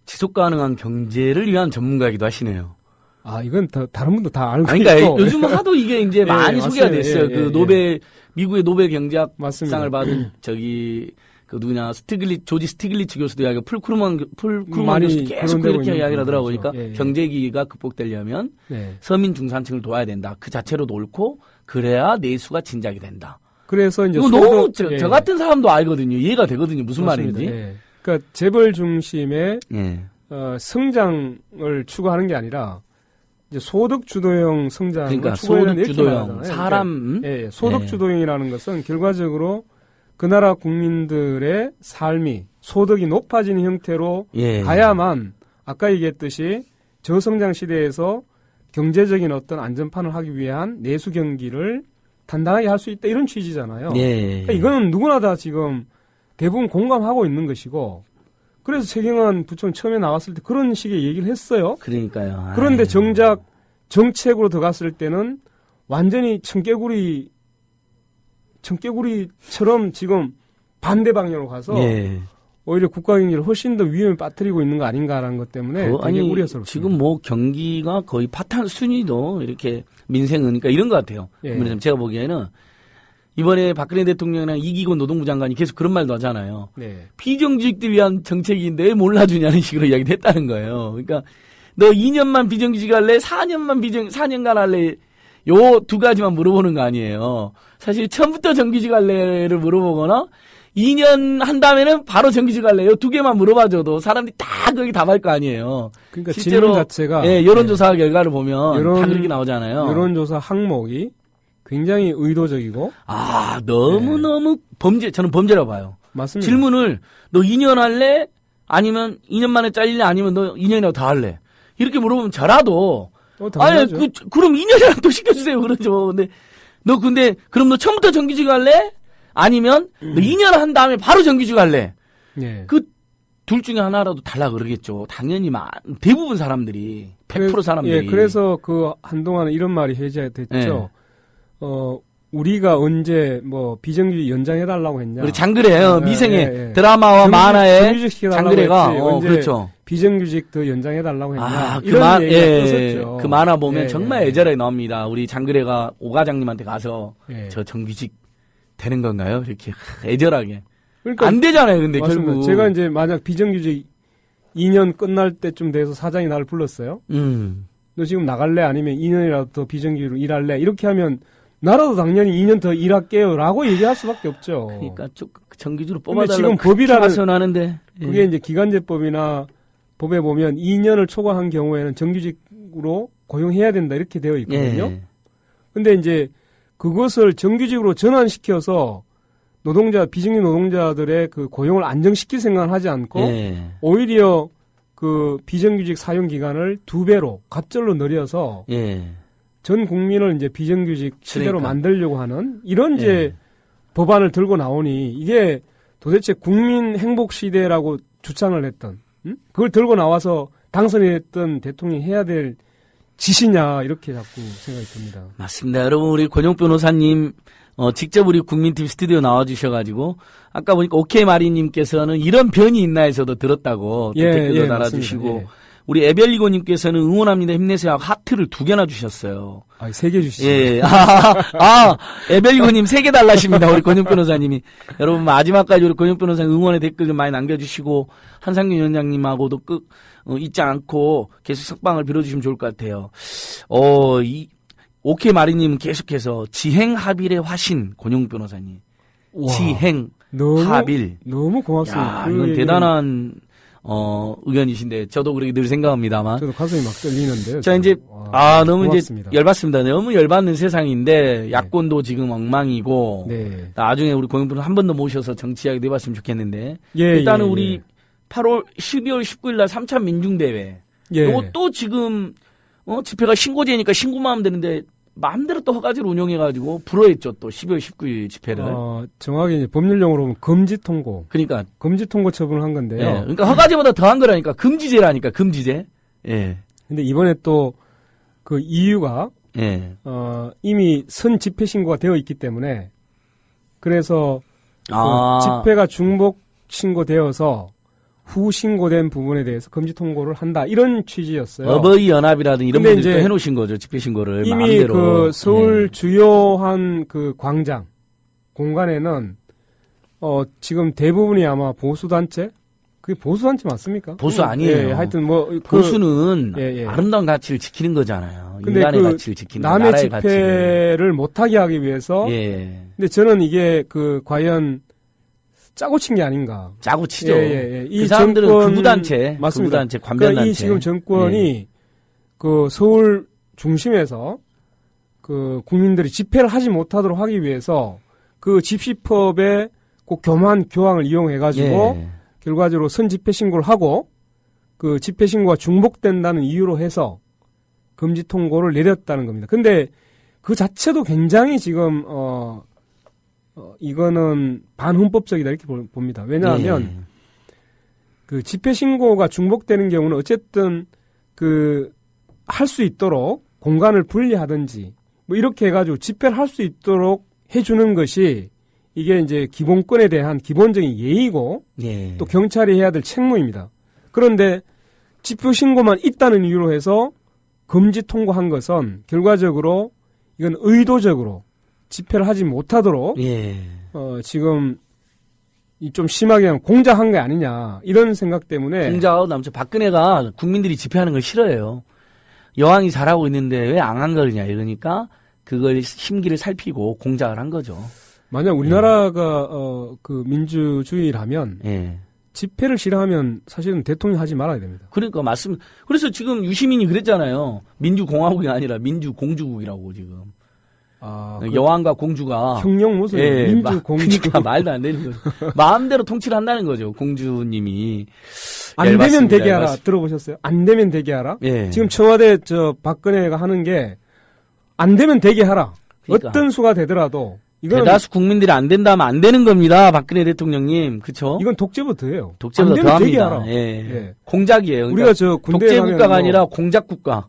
지속 가능한 경제를 위한 전문가이기도 하시네요. 아 이건 다른 분도 다 알고 그러니까 있고. 요즘 하도 이게 이제 많이 소개가 맞습니다. 됐어요. 그 노벨 미국의 노벨 경제학상을 맞습니다. 받은 그 누구냐 조지 스티글리츠 교수도 이야기 풀크루먼 많이 교수도 계속 거론되고 그렇게 있는 이야기를 하더라고요. 부분이죠. 그러니까 경제기가 극복되려면 네. 서민 중산층을 도와야 된다. 그 자체로도 옳고 그래야 내수가 진작이 된다. 그래서 이제 이거 너무 저 같은 사람도 알거든요. 이해가 되거든요. 무슨 맞습니다. 말인지. 예. 그러니까 재벌 중심의 예. 성장을 추구하는 게 아니라 이제 소득 주도형 성장을 그러니까 추구하는 소득 이렇게 주도형 말하잖아요. 사람 예, 소득 주도형이라는 것은 결과적으로 그 나라 국민들의 삶이 소득이 높아지는 형태로 예. 가야만 아까 얘기했듯이 저성장 시대에서 경제적인 어떤 안전판을 하기 위한 내수 경기를 단단하게 할 수 있다 이런 취지잖아요. 예. 그러니까 이거는 누구나 다 지금 대부분 공감하고 있는 것이고 그래서 최경환 부총리 처음에 나왔을 때 그런 식의 얘기를 했어요. 그러니까요. 그런데 아유. 정작 정책으로 들어갔을 때는 완전히 청개구리처럼 지금 반대 방향으로 가서 예. 오히려 국가 경기를 훨씬 더 위험에 빠뜨리고 있는 거 아닌가라는 것 때문에 되게 아니 우려스럽습니다. 지금 뭐 경기가 거의 파탄 순위도 이렇게 민생은 그러니까 이런 것 같아요. 예. 제가 보기에는 이번에 박근혜 대통령이랑 이기곤 노동부 장관이 계속 그런 말도 하잖아요. 네. 비정규직들 위한 정책인데 왜 몰라주냐는 식으로 이야기를 했다는 거예요. 그러니까 너 2년만 비정규직 할래? 4년간 할래? 요 두 가지만 물어보는 거 아니에요. 사실 처음부터 정규직 할래를 물어보거나 2년 한 다음에는 바로 정규직 할래요. 두 개만 물어봐줘도 사람들이 다 거기 답할 거 아니에요. 그러니까 실제로 질문 자체가 예, 여론조사 결과를 보면 다 그렇게 나오잖아요. 여론조사 항목이 굉장히 의도적이고 너무 저는 범죄라고 봐요. 맞습니다. 질문을 너 2년 할래? 아니면 2년 만에 잘릴래? 아니면 너 2년이라도 더 할래? 이렇게 물어보면 저라도 당연하죠. 그럼 2년이라도 또 시켜주세요. 그러죠. 근데 그럼 너 처음부터 정규직 할래? 아니면 너 2년 한 다음에 바로 정규직 할래? 예. 그 둘 중에 하나라도 달라 그러겠죠. 당연히 대부분 사람들이 100% 사람들이. 예, 그래서 그 한동안 이런 말이 해제됐죠. 예. 우리가 언제 뭐 비정규직 연장해달라고 했냐. 우리 장그래요. 예, 미생의 예, 예. 드라마와 만화의 정규직 시켜달라고 장그래가 했지. 언제 그렇죠. 비정규직 더 연장해달라고 했냐. 그 얘기가 떴었죠. 그 만화 보면 예, 정말 예. 애절하게 나옵니다. 우리 장그래가 오 과장님한테 가서 예. 저 정규직 되는 건가요? 이렇게 애절하게. 그러니까 안 되잖아요. 근데 맞습니다. 결국 제가 이제 만약 비정규직 2년 끝날 때쯤 돼서 사장이 나를 불렀어요. 너 지금 나갈래? 아니면 2년이라도 더 비정규직으로 일할래? 이렇게 하면 나라도 당연히 2년 더 일할게요. 라고 얘기할 수밖에 없죠. 그러니까 정규직으로 근데 뽑아달라고 지금 법이라는 하는데 그게 이제 기간제법이나 법에 보면 2년을 초과한 경우에는 정규직으로 고용해야 된다 이렇게 되어 있거든요. 예. 근데 이제 그것을 정규직으로 전환시켜서 비정규직 노동자들의 그 고용을 안정시킬 생각을 하지 않고 예. 오히려 그 비정규직 사용 기간을 2배로 갑절로 늘려서 예. 전 국민을 이제 비정규직 시대로 그러니까. 만들려고 하는 이런 이제 예. 법안을 들고 나오니 이게 도대체 국민 행복 시대라고 주창을 했던 그걸 들고 나와서 당선했던 대통령이 해야 될 짓이냐 이렇게 자꾸 생각이 듭니다. 맞습니다. 여러분 우리 권용 변호사님 직접 우리 국민TV 스튜디오 나와주셔가지고 아까 보니까 오케이 마리님께서는 이런 변이 있나 해서도 들었다고 또 댓글도 달아주시고 맞습니다. 예. 우리 에벨리고님께서는 응원합니다 힘내세요 하고 하트를 2개나 주셨어요. 3개 주시죠. 예. 에벨리고님 3개 달라십니다. 우리 권용 변호사님이. 여러분 마지막까지 우리 권용 변호사님 응원의 댓글 좀 많이 남겨주시고 한상균 위원장님하고도 잊지 않고 계속 석방을 빌어주시면 좋을 것 같아요. 오케이 마리님은 계속해서 지행 합일의 화신 권용 변호사님. 와, 지행 합일. 너무 고맙습니다. 야, 이건 대단한 의견이신데 저도 그렇게 늘 생각합니다만. 저도 가슴이 막 떨리는데요. 자, 이제, 너무 고맙습니다. 이제 열받습니다. 너무 열받는 세상인데, 야권도 지금 엉망이고, 네. 나중에 우리 고영분을 한 번 더 모셔서 정치 이야기도 해봤으면 좋겠는데, 예, 일단은 예, 우리 예. 12월 19일 날 3차 민중대회. 예. 요거 또 지금, 집회가 신고제니까 신고만 하면 되는데, 마음대로 또 허가지로 운영해가지고, 불허했죠. 또 12월 19일 집회를. 정확히 이제 법률용어로 보면 금지 통고. 그러니까. 금지 통고 처분을 한 건데요. 예. 그러니까 허가제보다 더한 거라니까. 금지제라니까, 금지제. 예. 근데 이번에 또 그 이유가 예. 이미 선 집회 신고가 되어 있기 때문에 그래서 아. 그 집회가 중복 신고되어서 후 신고된 부분에 대해서 금지 통고를 한다 이런 취지였어요. 어버이 연합이라든 이런 근데 분들이 또 이제 해놓으신 거죠. 집회 신고를 이미 마음대로. 그 서울 예. 주요한 그 광장 공간에는 지금 대부분이 아마 보수 단체 그게 보수 단체 맞습니까? 보수 아니에요. 예, 하여튼 뭐 보수는 예. 아름다운 가치를 지키는 거잖아요. 근데 인간의 그 가치를 지키는 남의 나라의 가치를. 집회를 못하게 하기 위해서 예. 근데 저는 이게 그 과연 짜고 친 게 아닌가. 짜고 치죠. 예. 그 사람들은 극우단체, 맞습니다. 극우단체, 관변단체. 그러니까 이 지금 정권이 그 서울 중심에서 그 국민들이 집회를 하지 못하도록 하기 위해서 그 집시법의 그 교묘한 교황을 이용해가지고 예. 결과적으로 선 집회 신고를 하고 그 집회 신고가 중복된다는 이유로 해서 금지 통고를 내렸다는 겁니다. 근데 그 자체도 굉장히 지금 이거는 반헌법적이다 이렇게 봅니다. 왜냐하면 예. 그 집회 신고가 중복되는 경우는 어쨌든 그 할 수 있도록 공간을 분리하든지 뭐 이렇게 해가지고 집회를 할 수 있도록 해주는 것이 이게 이제 기본권에 대한 기본적인 예의고 예. 또 경찰이 해야 될 책무입니다. 그런데 집회 신고만 있다는 이유로 해서 금지 통고한 것은 결과적으로 이건 의도적으로 집회를 하지 못하도록 예. 지금 좀 심하게 하면 공작한 게 아니냐 이런 생각 때문에 공작하고 남자 박근혜가 국민들이 집회하는 걸 싫어해요. 여왕이 잘하고 있는데 왜 안 한 거냐 이러니까 그걸 심기를 살피고 공작을 한 거죠. 만약 우리나라가 그 민주주의라면 예. 집회를 싫어하면 사실은 대통령이 하지 말아야 됩니다. 그러니까 맞습니다. 그래서 지금 유시민이 그랬잖아요. 민주공화국이 아니라 민주공주국이라고 지금. 그 여왕과 공주가 형용 무슨 민주공주 그러니까 말도 안 되는 거죠. 마음대로 통치를 한다는 거죠. 공주님이. 안 되면 얇았습니다. 되게 하라 얇았습니다. 들어보셨어요? 안 되면 되게 하라. 예. 지금 청와대 박근혜가 하는 게 안 되면 되게 하라. 그러니까. 어떤 수가 되더라도 이건 대다수 국민들이 안 된다면 안 되는 겁니다. 박근혜 대통령님. 그쵸? 이건 독재부터예요. 독재보다 안 되면 되게 더합니다. 하라. 예. 예. 공작이에요. 그러니까 우리가 저 군대 독재 가면 국가가 아니라 공작 국가.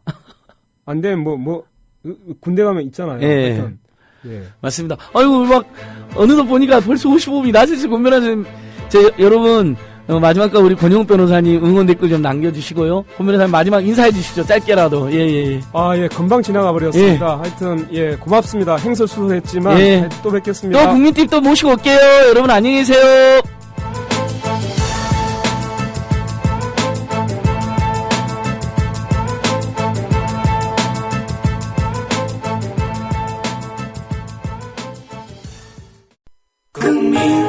안 되면 군대 가면 있잖아요. 예. 하여튼. 예. 맞습니다. 아이고 막 어느덧 보니까 벌써 55분이 나서서 권변호사님, 여러분 마지막까 우리 권영욱 변호사님 응원 댓글 좀 남겨주시고요. 권 변호사님 마지막 인사해 주시죠. 짧게라도. 예. 예, 금방 지나가 버렸습니다. 하여튼 예, 고맙습니다. 행설수설했지만 예. 또 뵙겠습니다. 또 국민팁 또 모시고 올게요. 여러분 안녕히 계세요. 국민